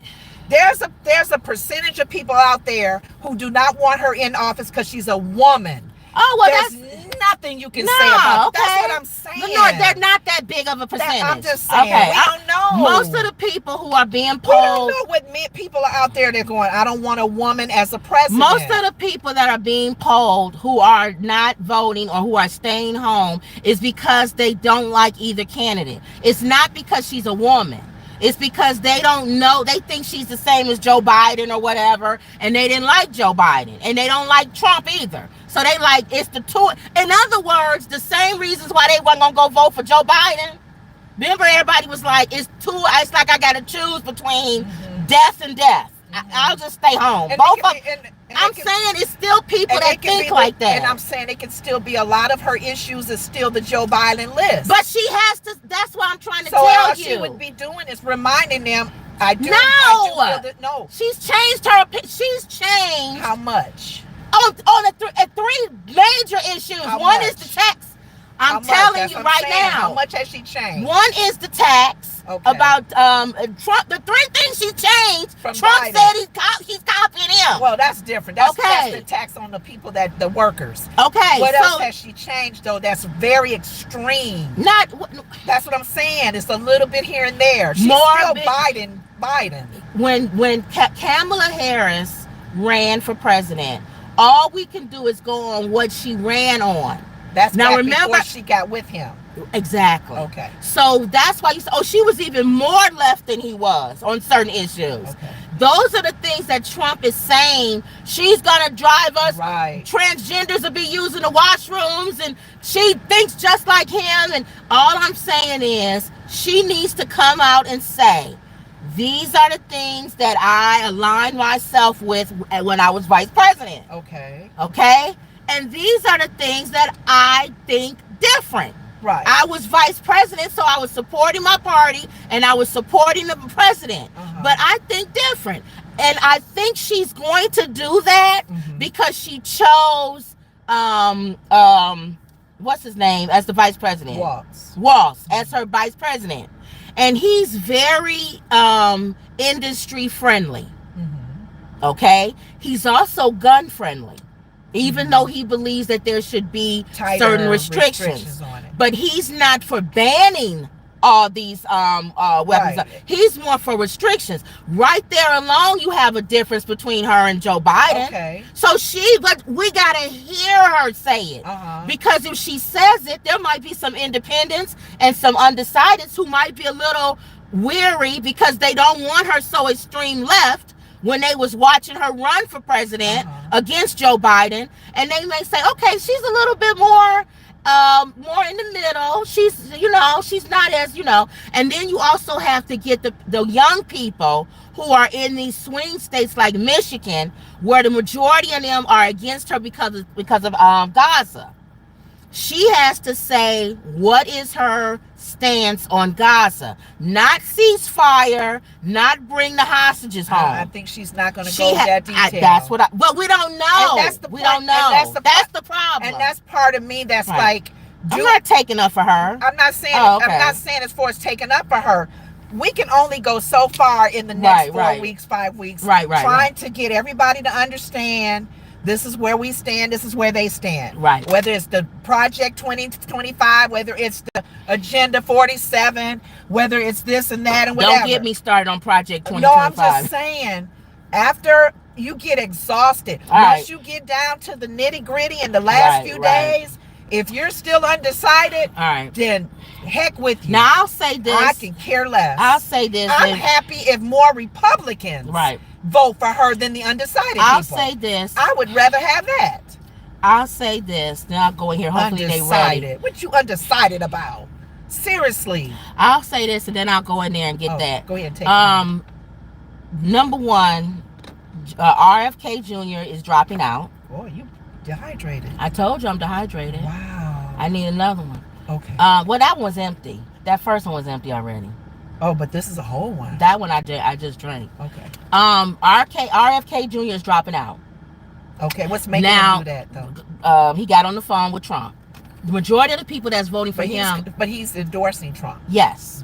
there's a percentage of people out there who do not want her in office because she's a woman. Oh, well, there's nothing you can say about it. That's what I'm saying. No, they're not that big of a percentage. I'm just saying. Okay. We don't know. Most of the people who are being polled. We don't know what people are out there. They're going, I don't want a woman as a president. Most of the people that are being polled who are not voting or who are staying home is because they don't like either candidate. It's not because she's a woman. It's because they don't know. They think she's the same as Joe Biden or whatever, and they didn't like Joe Biden, and they don't like Trump either. So they like it's the two. In other words, the same reasons why they weren't gonna go vote for Joe Biden. Remember, everybody was like, it's like I gotta choose between death and death. I'll just stay home. I'm saying it's still people that think like that. And I'm saying it can still be a lot of her issues is still the Joe Biden list. But she has to. That's what I'm trying to so tell all you. She would be doing is reminding them. No. She's changed her. She's changed. How much? On three major issues. One is the tax. I'm telling you right now. How much has she changed? One is the tax. Okay. About Trump. The three things she changed. From Trump Biden. Said he's copying him. Well, that's different. That's the tax on the people the workers. Okay. What else has she changed though? That's very extreme. That's what I'm saying. It's a little bit here and there. She's still Biden. When Kamala Harris ran for president, all we can do is go on what she ran on. That's now remember before she got with him. Exactly. Okay. So that's why you say, she was even more left than he was on certain issues. Okay. Those are the things that Trump is saying. She's gonna drive us. Right. Transgenders will be using the washrooms, and she thinks just like him. And all I'm saying is, she needs to come out and say, these are the things that I aligned myself with when I was vice president. Okay. Okay. And these are the things that I think different. Right. I was vice president, so I was supporting my party and I was supporting the president. But I think different. And I think she's going to do that because she chose what's his name as the vice president? Walz as her vice president. And he's very industry friendly. Okay? He's also gun friendly. Even though he believes that there should be certain restrictions on it. But he's not for banning all these weapons. Right. He's more for restrictions. Right there alone, you have a difference between her and Joe Biden. Okay. So but we gotta hear her say it. Because if she says it, there might be some independents and some undecideds who might be a little weary because they don't want her so extreme left when they was watching her run for president against Joe Biden, and they may say, okay, she's a little bit more in the middle. She's, she's not as, and then you also have to get the young people who are in these swing states like Michigan, where the majority of them are against her because of Gaza. She has to say what is her stance on Gaza. Not ceasefire, not bring the hostages home. I think she's not going to go that detail. That's what but we don't know. We don't know. That's the problem. And that's part of me that's like, I'm not taking up for her. I'm not saying I'm not saying as far as taking up for her. We can only go so far in the next 4 weeks, 5 weeks, trying to get everybody to understand this is where we stand, this is where they stand. Right. Whether it's the Project 2025, whether it's the Agenda 47, whether it's this and that and whatever. Don't get me started on Project 2025. No, I'm just saying, after you get exhausted, once you get down to the nitty gritty in the last few days, if you're still undecided, then heck with you. Now, I'll say this. I can care less. I'll say this. I'm happy if more Republicans vote for her than the undecided people. I'll say this. I would rather have that. I'll say this. Then I'll go in here. Hopefully they ready. What you undecided about? Seriously. I'll say this and then I'll go in there and get that. Go ahead and take it. Number one, RFK Jr. is dropping out. Boy, you dehydrated. I told you I'm dehydrated. Wow. I need another one. Okay. Well, that one was empty. That first one was empty already. Oh, but this is a whole one. That one I just drank. Okay. RFK Jr. is dropping out. Okay, what's making him do that though? He got on the phone with Trump. The majority of the people that's voting for him, but he's endorsing Trump. Yes,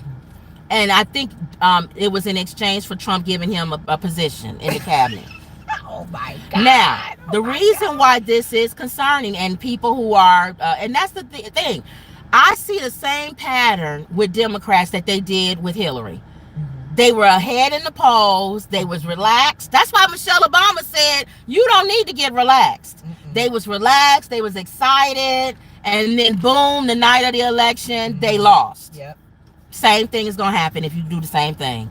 and I think it was in exchange for Trump giving him a position in the cabinet. Oh my God! Now, the reason why this is concerning, and people who are, and that's the thing. I see the same pattern with Democrats that they did with Hillary. They were ahead in the polls. They was relaxed. That's why Michelle Obama said, you don't need to get relaxed. They was relaxed. They was excited. And then boom, the night of the election, they lost. Yep. Same thing is going to happen if you do the same thing.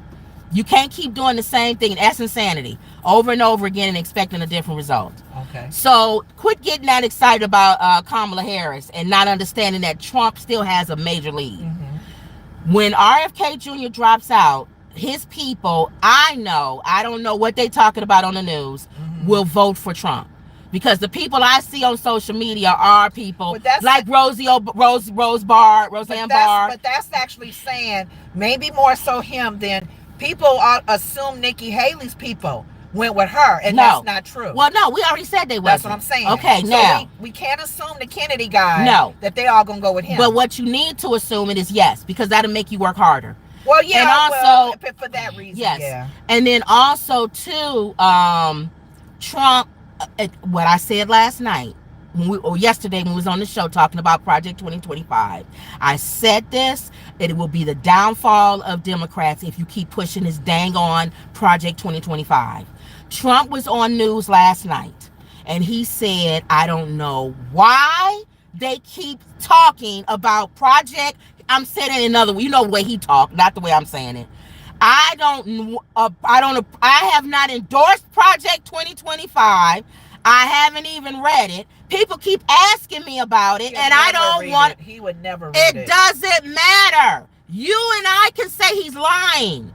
You can't keep doing the same thing. That's insanity. Over and over again and expecting a different result. Okay. So quit getting that excited about Kamala Harris and not understanding that Trump still has a major lead. When RFK Jr. drops out, his people, I don't know what they talking about on the news, will vote for Trump. Because the people I see on social media are people like Roseanne Barr. But that's actually saying maybe more so him than people assume Nikki Haley's people went with her, and that's not true. Well, no, we already said they wasn't. That's what I'm saying. Okay, so now we can't assume the Kennedy guy that they all gonna go with him. But what you need to assume it is yes, because that'll make you work harder. Well, yeah, and also for that reason, yes. Yeah. And then also too, Trump. What I said last night, yesterday when we was on the show talking about Project 2025, I said this, that it will be the downfall of Democrats if you keep pushing this dang on Project 2025. Trump was on news last night, and he said, I don't know why they keep talking about Project. I'm saying it another way. You know the way he talked, not the way I'm saying it. I have not endorsed Project 2025. I haven't even read it. People keep asking me about it, and I don't want it. He would never read it. It doesn't matter. You and I can say he's lying.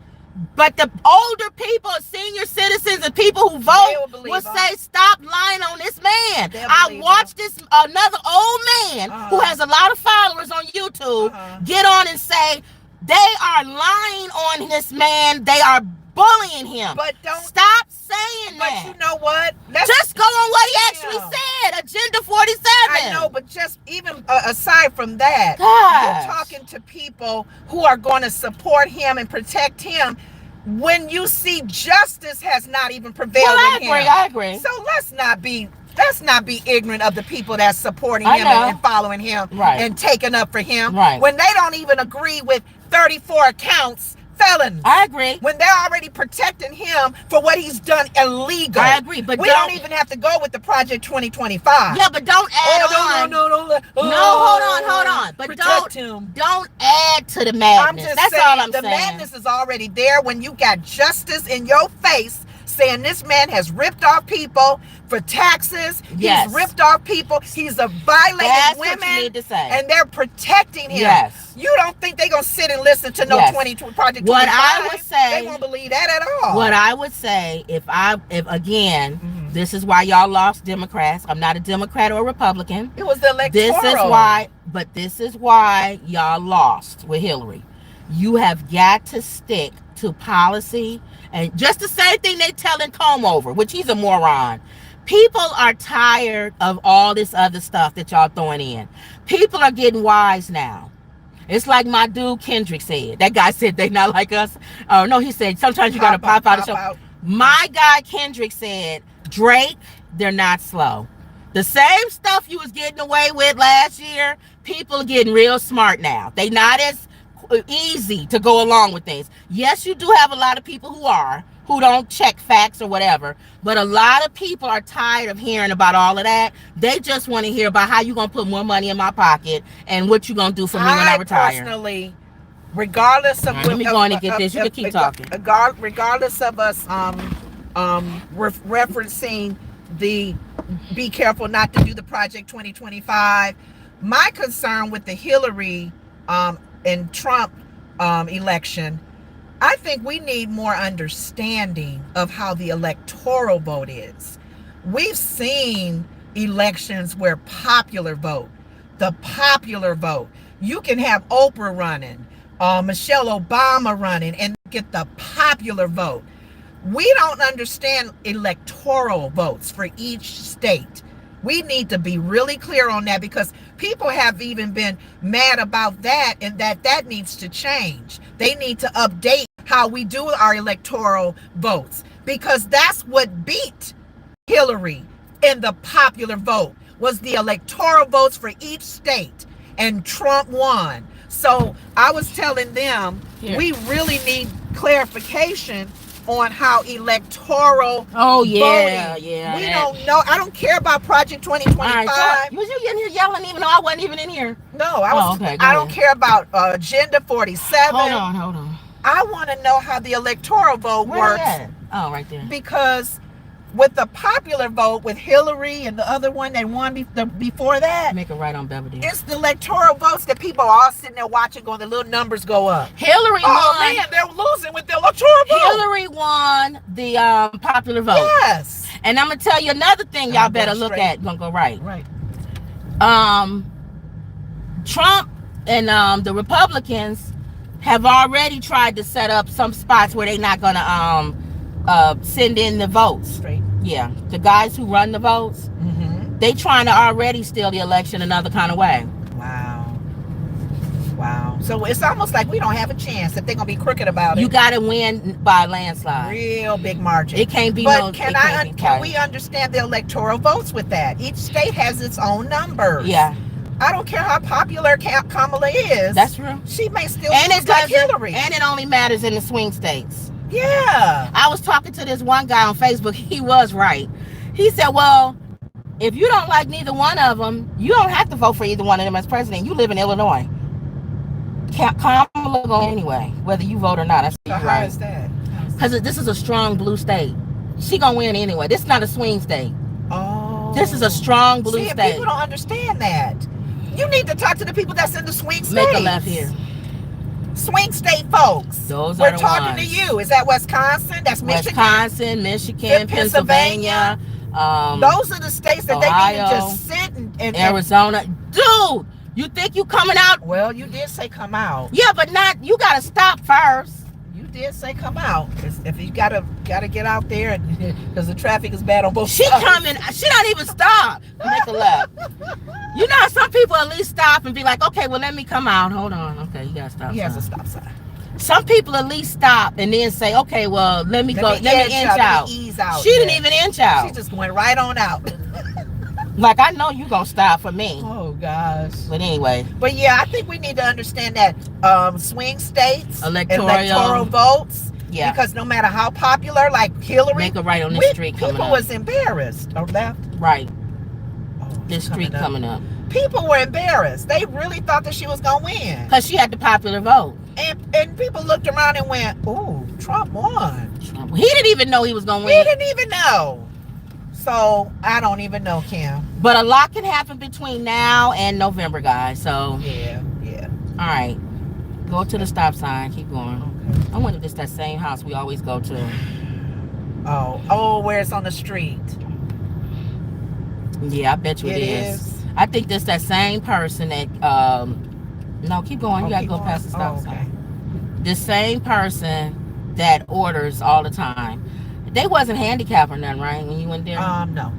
But the older people, senior citizens, and people who vote will say, stop lying on this man. I watched another old man who has a lot of followers on YouTube get on and say, they are lying on this man. They are bullying him. But don't stop saying that. But you know what? Just go on what he actually said. Agenda 47. I know, but just even aside from that, you're talking to people who are going to support him and protect him when you see justice has not even prevailed. Well, I agree. So let's not be ignorant of the people that's supporting him and following him and taking up for him when they don't even agree with 34 accounts felons. I agree. When they're already protecting him for what he's done illegal. I agree, but we don't even have to go with the Project 2025. Yeah, but don't add on. No, Hold on. But don't add to the madness. That's all I'm saying. The madness is already there when you got justice in your face saying this man has ripped off people for taxes. Yes. He's ripped off people. He's violated women. What you need to say. And they're protecting him. Yes. You don't think they're going to sit and listen to no Project 25? What I would say, they won't believe that at all. What I would say, if again, this is why y'all lost Democrats. I'm not a Democrat or a Republican. It was the electoral. This is why y'all lost with Hillary. You have got to stick to policy, and just the same thing they telling Comb over, which he's a moron. People are tired of all this other stuff that y'all throwing in. People are getting wise now. It's like my dude Kendrick said. That guy said they not like us. Oh no, he said sometimes you gotta pop out of the show. My guy Kendrick said, Drake, they're not slow. The same stuff you was getting away with last year, people are getting real smart now. They not as easy to go along with things. Yes, you do have a lot of people who don't check facts or whatever, but a lot of people are tired of hearing about all of that. They just want to hear about how you gonna put more money in my pocket and what you gonna do for me when I retire. Personally, regardless of let me go on and get this. You can keep talking. Regardless of us referencing the be careful not to do the Project 2025, my concern with the Hillary and Trump election, I think we need more understanding of how the electoral vote is. We've seen elections where the popular vote, you can have Oprah running, Michelle Obama running, and get the popular vote. We don't understand electoral votes for each state. We need to be really clear on that, because people have even been mad about that, and that needs to change. They need to update how we do our electoral votes, because that's what beat Hillary in the popular vote was the electoral votes for each state, and Trump won. So I was telling them we really need clarification on how electoral voting. We don't know. I don't care about Project 2025. Right, so, was you in here yelling even though I wasn't even in here? No, I don't care about Agenda 47. Hold on. I want to know how the electoral vote works. Oh, right there. Because with the popular vote with Hillary and the other one that won before that, make it right on Beverly. It's the electoral votes that people are all sitting there watching, going, the little numbers go up. Hillary won. Oh man, they're losing with the electoral vote. Hillary won the popular vote. Yes. And I'm gonna tell you another thing y'all better look at. Gonna go right. Right. Trump and the Republicans have already tried to set up some spots where they're not gonna send in the votes. Straight. Yeah, the guys who run the votes, they trying to already steal the election another kind of way. Wow. So it's almost like we don't have a chance if they're gonna be crooked about it. You got to win by a landslide. Real big margin. It can't be. But can we understand the electoral votes with that? Each state has its own numbers. Yeah. I don't care how popular Kamala is. That's true. She may still lose like Hillary. And it only matters in the swing states. Yeah. I was talking to this one guy on Facebook. He was right. He said, well, if you don't like neither one of them, you don't have to vote for either one of them as president. You live in Illinois. Kamala go anyway, whether you vote or not. That's so how is that? Because this is a strong blue state. She gonna win anyway. This is not a swing state. Oh. This is a strong blue state. People don't understand that. You need to talk to the people that's in the swing states. Make a left here. Swing state folks. We're talking to you. Is that Wisconsin? That's Michigan. Wisconsin, Michigan, Pennsylvania. Those are the states that Ohio, they need to just sit and Arizona. Dude, you think you coming out? Well, you did say come out. Yeah, but not. You gotta stop first. You did say come out. If you gotta get out there, because the traffic is bad on both sides. She coming. She not even stop. Make a left. You know, some people at least stop and be like, okay, well, let me come out. Hold on. Okay, you gotta stop. He has a stop sign. Some people at least stop and then say, okay, well, let me go. Let me inch out. Ease out. She didn't even inch out. She just went right on out. Like, I know you gonna stop for me. Oh gosh. But anyway. But yeah, I think we need to understand that swing states, electoral votes, because no matter how popular, like Hillary, make a right on this street coming up. People was embarrassed or left. Right. Oh, this street coming up. People were embarrassed. They really thought that she was gonna win because she had the popular vote. And people looked around and went, "Oh, Trump won." He didn't even know he was gonna win. He didn't even know. So I don't even know, Kim. But a lot can happen between now and November, guys. So yeah. All right, go to the stop sign. Keep going. Okay. I wonder if it's that same house we always go to. Oh, where it's on the street. Yeah, I bet you it is. I think this that same person that. No, keep going. You gotta go past the stop sign. The same person that orders all the time. They wasn't handicapped or nothing, right? When you went there? No.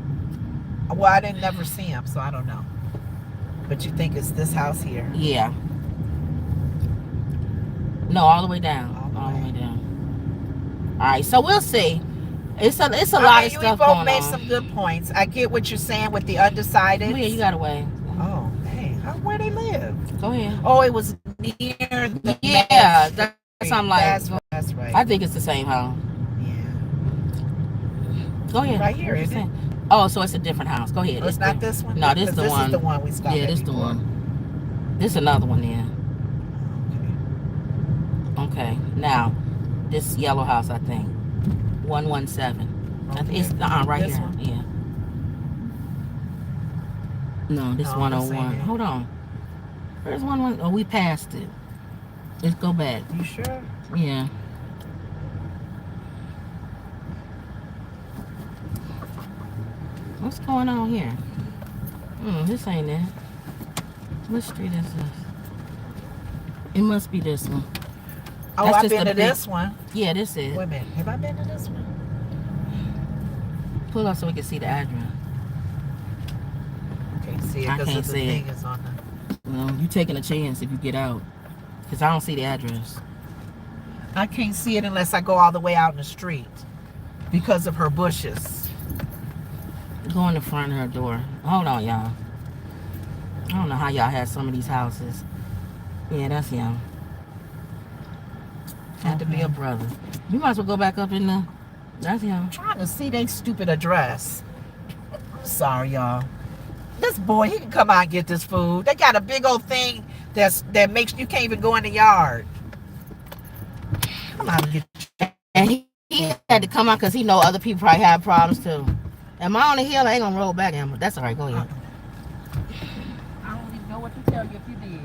Well, I didn't never see him, so I don't know. But you think it's this house here? Yeah. No, all the way down. All the way down. All right, so we'll see. It's a lot of stuff going on. You both made some good points. I get what you're saying with the undecided. Yeah, you got away. Oh, hey, where they live? Go ahead. Oh, it was near the that's I'm like. That's right. I think it's the same house. Go ahead. Right here, isn't it? Oh, so it's a different house. Go ahead. Oh, it's not this one? No, this is the one. This is the one we stopped at. Yeah, this is the one. This is another one there. Okay. Now, this yellow house, I think. 117. Okay. It's right this here. One? Yeah. No, this 101. Hold on. Where's 101? Oh, we passed it. Let's go back. You sure? Yeah. What's going on here? This ain't it. What street is this? It must be this one. Oh, I've been to this one. Yeah, this is. Wait a minute. Have I been to this one? Pull up so we can see the address. I can't see it because the thing is on the... No, you taking a chance if you get out. Because I don't see the address. I can't see it unless I go all the way out in the street. Because of her bushes. Go in the front of her door. Hold on, y'all. I don't know how y'all had some of these houses. Yeah, that's him. Had to be a brother. You might as well go back up in the... That's him. I'm trying to see their stupid address. Sorry, y'all. This boy, he can come out and get this food. They got a big old thing that makes you can't even go in the yard. Come out and get... And he had to come out because he know other people probably have problems too. Am I on the hill? I ain't gonna roll back in, but that's all right. Go ahead. I don't even know what to tell you if you did.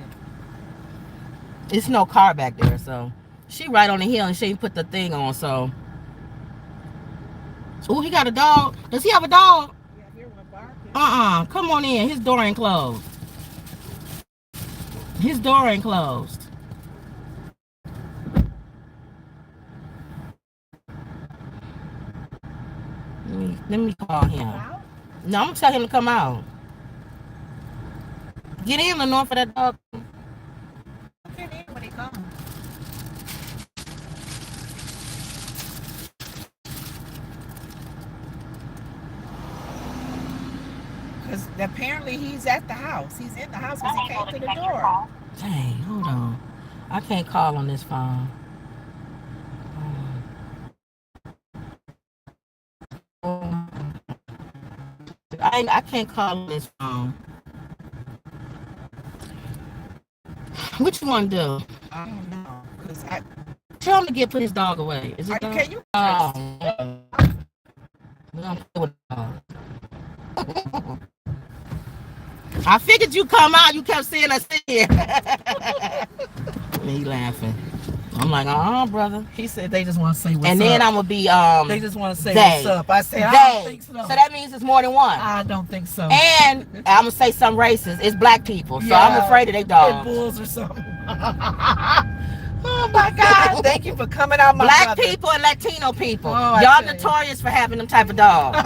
It's no car back there, so she right on the hill and she ain't put the thing on. So, oh, he got a dog. Does he have a dog? Yeah, I hear one barking. Come on in. His door ain't closed. His door ain't closed. Let me call him. No, I'm gonna tell him to come out. Get in, Lenore, for that dog. Get in when he comes. Because apparently he's at the house. He's in the house because he came to the door. Dang, hold on. I can't call on this phone. I can't call on this phone. What you want to do? I don't know. Tell him to put his dog away. Is it dog? Can you? We're gonna play with the dog. I figured you come out. You kept saying I said. He laughing. I'm like, brother. He said they just want to say what's up. And then I'm gonna be they just want to say what's up. I said I don't think so. So that means it's more than one. I don't think so. And I'm gonna say some racist. It's black people, so I'm afraid of they dogs. Pit bulls or something. Oh my God! Thank you for coming out, my Black brother. people and Latino people. Oh, y'all notorious for having them type of dogs.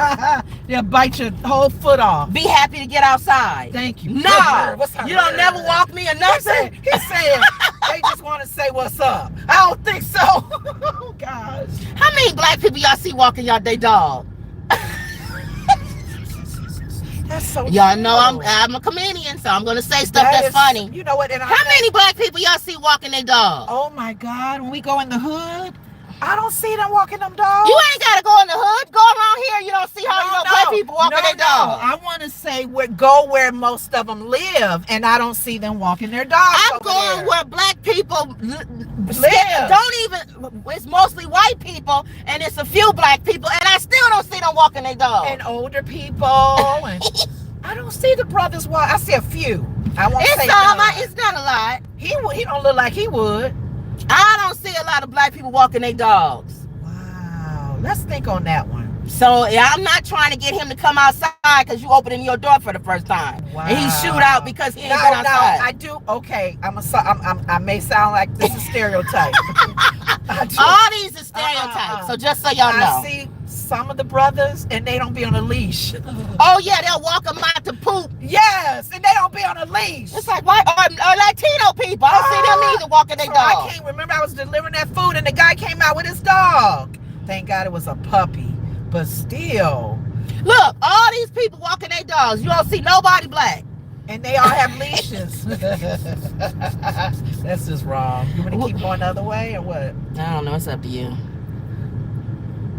They'll bite your whole foot off. Be happy to get outside. Thank you. No, you don't never walk me or nothing. He said they just want to say what's up. I don't think so. Oh gosh. How many black people y'all see walking y'all day dog? That's so Y'all true. know I'm a comedian, so I'm gonna say stuff that's funny. You know what? And how many black people y'all see walking their dog? Oh my God! When we go in the hood, I don't see them walking them dogs. You ain't gotta go in the hood. Go around here. You don't see how black people walking their dog. I want to say go where most of them live, and I don't see them walking their dogs. I'm going there. where black people live. Don't even. It's mostly white people, and it's a few black people, and I still don't see them walking their dog. And older people, and I don't see the brothers walk. I see a few. I won't say it's not a lot. He don't look like he would. I don't see a lot of black people walking their dogs. Wow. Let's think on that one. So I'm not trying to get him to come outside because you opening your door for the first time. Wow. And he shoot out because he ain't been outside. No, I do. Okay, I may sound like this is stereotype. All these are stereotypes. So just so y'all know. I see some of the brothers and they don't be on a leash. Oh yeah, they'll walk them out to poop. Yes, and they don't be on a leash. It's like white or Latino people. I don't see them either walking their dog. I can't remember. I was delivering that food and the guy came out with his dog. Thank God it was a puppy. But still, look, all these people walking their dogs. You don't see nobody black, and they all have leashes. That's just wrong. You want to keep going the other way or what? I don't know. It's up to you.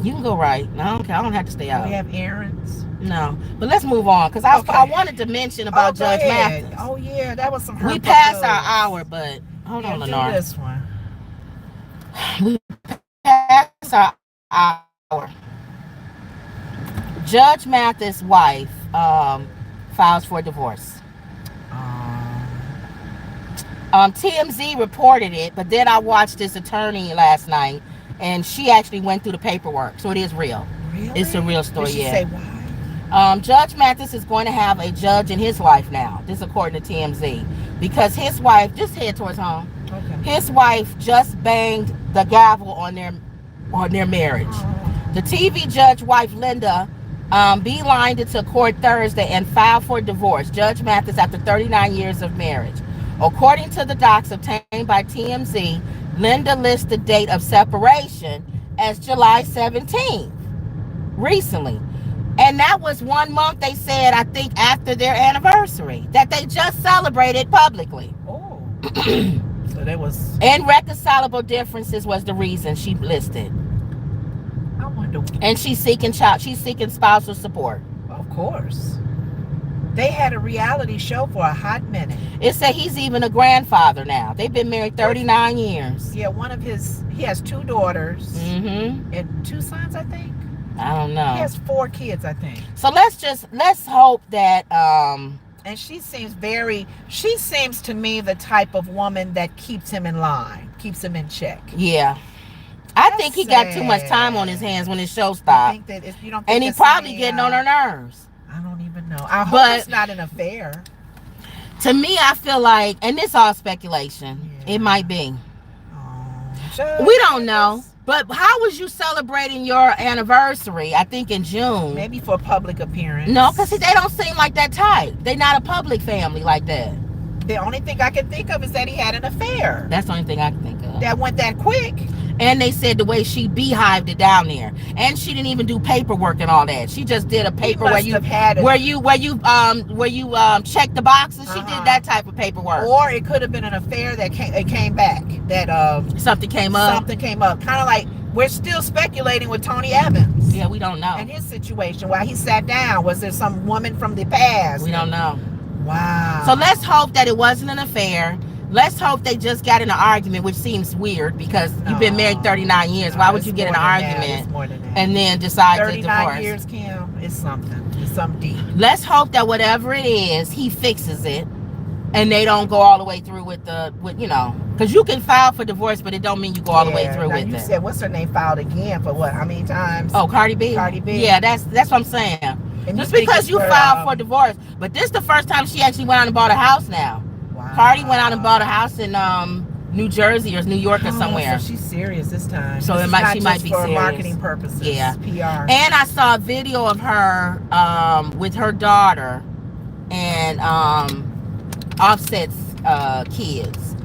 You can go right. I don't care. I don't have to stay out. We have errands. No, but let's move on because I wanted to mention about Judge Mathis. Oh yeah, that was some. We passed our hour, but hold on, Lenore. Do this one. We passed our hour. Judge Mathis' wife files for divorce. TMZ reported it, but then I watched this attorney last night, and she actually went through the paperwork, so it is real. Really? It's a real story. Did she say why? Judge Mathis is going to have a judge in his life now. This according to TMZ, because his wife, just head towards home. Okay. His wife just banged the gavel on their marriage. The TV judge wife Linda beelined it to court Thursday and filed for divorce. Judge Mathis after 39 years of marriage. According to the docs obtained by TMZ, Linda lists the date of separation as July 17th, recently. And that was 1 month, they said, I think, after their anniversary, that they just celebrated publicly. Oh. So that was... Irreconcilable differences was the reason she listed. I wonder... And she's seeking spousal support. Of course. They had a reality show for a hot minute. It said he's even a grandfather now. They've been married 39 years. Yeah, he has 2 daughters. Mm-hmm. And 2 sons, I think. I don't know. He has 4 kids, I think. So let's hope that and she seems to me the type of woman that keeps him in line, keeps him in check. Yeah. I think he got too much time on his hands when his show stopped. And he probably getting on her nerves. I don't even know. I hope it's not an affair. To me, I feel like, and this all speculation, it might be. We don't know. But how was you celebrating your anniversary? I think in June. Maybe for a public appearance. No, because they don't seem like that type. They're not a public family like that. The only thing I can think of is that he had an affair. That's the only thing I can think of. That went that quick. And they said the way she beehived it down there, and she didn't even do paperwork and all that. She just did a paper where you check the boxes. She did that type of paperwork. Or it could have been an affair that came back. That something came up. Something came up. Kind of like we're still speculating with Tony Evans. Yeah, we don't know. And his situation, while he sat down, was there some woman from the past? We don't know. Wow. So let's hope that it wasn't an affair. Let's hope they just got in an argument, which seems weird because you've been married 39 years. Why would you get in an argument and then decide to divorce? 39 years, Kim, it's something. It's something deep. Let's hope that whatever it is, he fixes it and they don't go all the way through with because you can file for divorce, but it don't mean you go all the way through with it. You said, what's her name, filed again for what? How many times? Oh, Cardi B? Cardi B. Yeah, that's what I'm saying. And just because you filed for divorce, but this is the first time she actually went out and bought a house now. Wow. Cardi went out and bought a house in New Jersey or New York or somewhere. So she's serious this time. So she might be for serious. Marketing purposes. Yeah. PR. And I saw a video of her with her daughter and Offset's kids.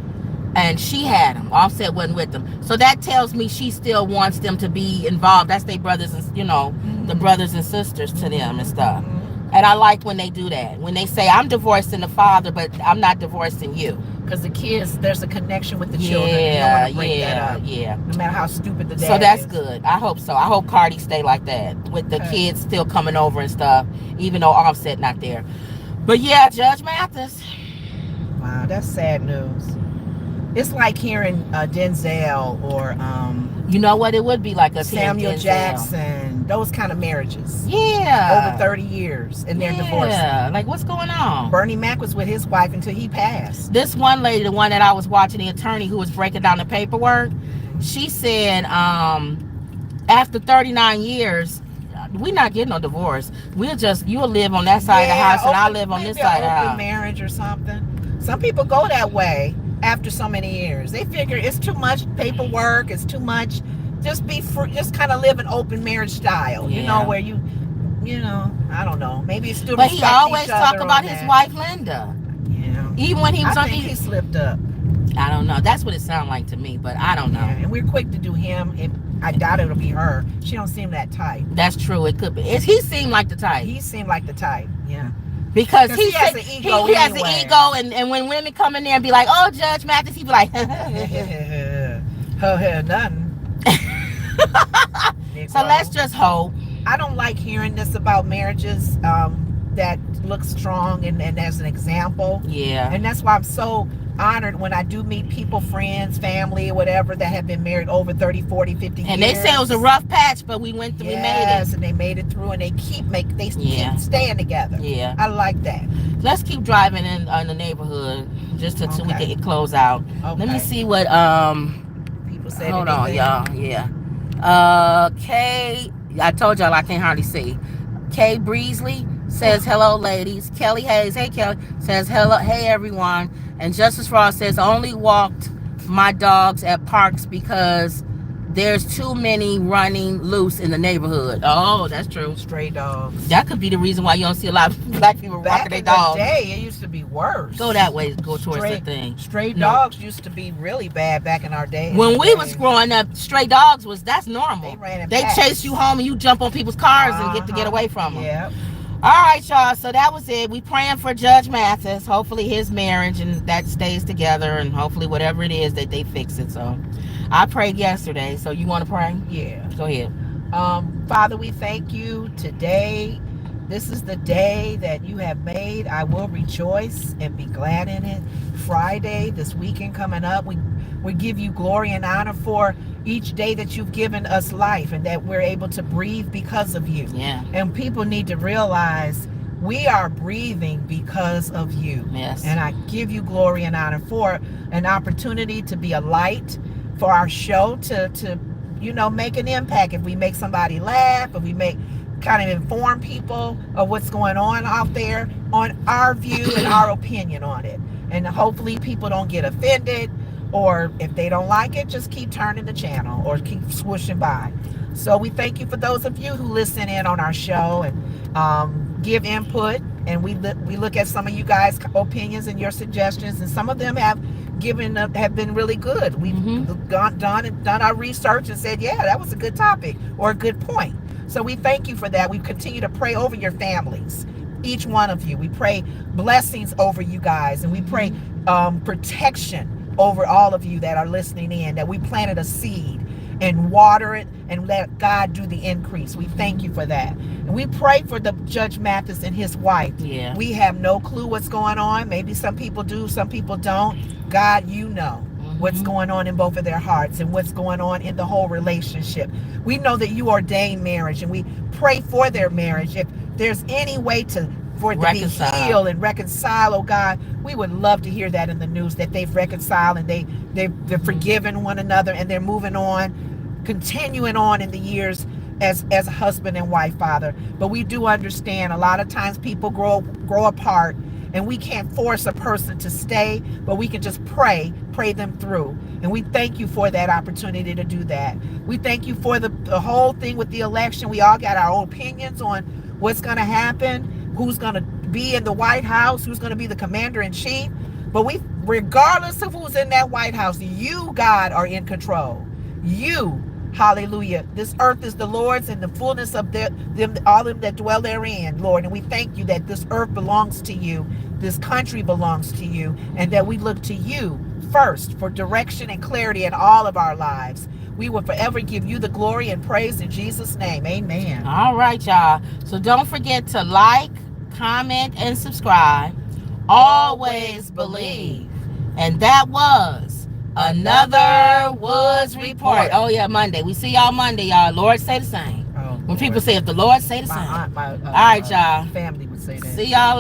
And she had them. Offset wasn't with them. So that tells me she still wants them to be involved. That's their brothers and the brothers and sisters to them and stuff. And I like when they do that. When they say, I'm divorcing the father, but I'm not divorcing you. Because the kids, there's a connection with the children. You don't want to break that up. Yeah. No matter how stupid the dad is. So that's good. I hope so. I hope Cardi stay like that. With the kids still coming over and stuff. Even though Offset not there. But yeah, Judge Mathis. Wow, that's sad news. It's like hearing Denzel or you know what it would be like, a Samuel Jackson, those kind of marriages. Yeah. Over 30 years and they're divorced. Yeah. Like, what's going on? Bernie Mac was with his wife until he passed. This one lady, the one that I was watching, the attorney who was breaking down the paperwork, she said after 39 years, we're not getting no divorce. You'll live on that side of the house and I'll live on this side of the house. Marriage or something. Some people go that way after so many years. They figure it's too much paperwork, it's too much. Just be free, just kind of live an open marriage style, you know, where you know, I don't know. Maybe it's still. But he always talk about his wife Linda. Yeah. Even when he was on, he slipped up. I don't know. That's what it sounded like to me, but I don't know. Yeah, and we're quick to do him. I doubt it'll be her. She don't seem that type. That's true. It could be. He seemed like the type. He seemed like the type. Yeah. Because he has an ego. He has an ego, and when women come in there and be like, "Oh, Judge Mathis," he be like, nothing. So let's just hope. I don't like hearing this about marriages that look strong and as an example. Yeah. And that's why I'm so honored when I do meet people, friends, family, or whatever, that have been married over 30, 40, 50 years. And they say it was a rough patch, but we went through, we made it. Yes, and they made it through, and they keep staying together. Yeah. I like that. Let's keep driving in the neighborhood just until we get close out. Okay. Let me see what people say. Hold on, y'all. Yeah. Kay, I told y'all I can't hardly see. Kay Breesley says, hello, ladies. Kelly Hayes, hey, Kelly, says, hello, hey, everyone. And Justice Frost says, only walked my dogs at parks because there's too many running loose in the neighborhood. Oh, that's true. Stray dogs. That could be the reason why you don't see a lot of black people walking their dogs. Back in the day, it used to be worse. Go that way, go towards the thing. Stray dogs used to be really bad back in our day. When we was growing up, stray dogs that's normal. They chase you home and you jump on people's cars and get away from them. Yeah. All right, y'all. So that was it. We praying for Judge Mathis. Hopefully his marriage and that stays together, and hopefully whatever it is that they fix it. So I prayed yesterday. So you want to pray? Yeah. Go ahead. Father, we thank you today. This is the day that you have made. I will rejoice and be glad in it. Friday, this weekend coming up, we give you glory and honor for each day that you've given us life and that we're able to breathe because of you. Yeah. And people need to realize we are breathing because of you. Yes. And I give you glory and honor for an opportunity to be a light for our show to make an impact. If we make somebody laugh, if we kind of inform people of what's going on out there on our view and our opinion on it. And hopefully people don't get offended, or if they don't like it, just keep turning the channel or keep swooshing by. So we thank you for those of you who listen in on our show and give input. And we look at some of you guys' opinions and your suggestions, and some of them have been really good. We've done our research and said, yeah, that was a good topic or a good point. So we thank you for that. We continue to pray over your families, each one of you. We pray blessings over you guys, and we pray protection over all of you that are listening in, that we planted a seed and water it and let God do the increase. We thank you for that. And we pray for the Judge Mathis and his wife. Yeah. We have no clue what's going on. Maybe some people do, some people don't. God, you know what's going on in both of their hearts and what's going on in the whole relationship. We know that you ordained marriage, and we pray for their marriage. If there's any way for it to be healed and reconcile, oh God, we would love to hear that in the news, that they've reconciled and they're forgiven one another and they're moving on, continuing on in the years as a husband and wife, Father. But we do understand a lot of times people grow apart, and we can't force a person to stay, but we can just pray them through. And we thank you for that opportunity to do that. We thank you for the whole thing with the election. We all got our own opinions on what's going to happen, who's going to be in the White House, who's going to be the commander-in-chief. But regardless of who's in that White House, you, God, are in control. You Hallelujah. This earth is the Lord's and the fullness of them, all them that dwell therein, Lord. And we thank you that this earth belongs to you. This country belongs to you. And that we look to you first for direction and clarity in all of our lives. We will forever give you the glory and praise in Jesus' name. Amen. All right, y'all. So don't forget to like, comment, and subscribe. Always believe. And that was another Woods Report. Oh, yeah, Monday. We see y'all Monday, y'all. Lord say the same. Oh, when people say, if the Lord say the same. All right, y'all. Family would say that. See y'all later.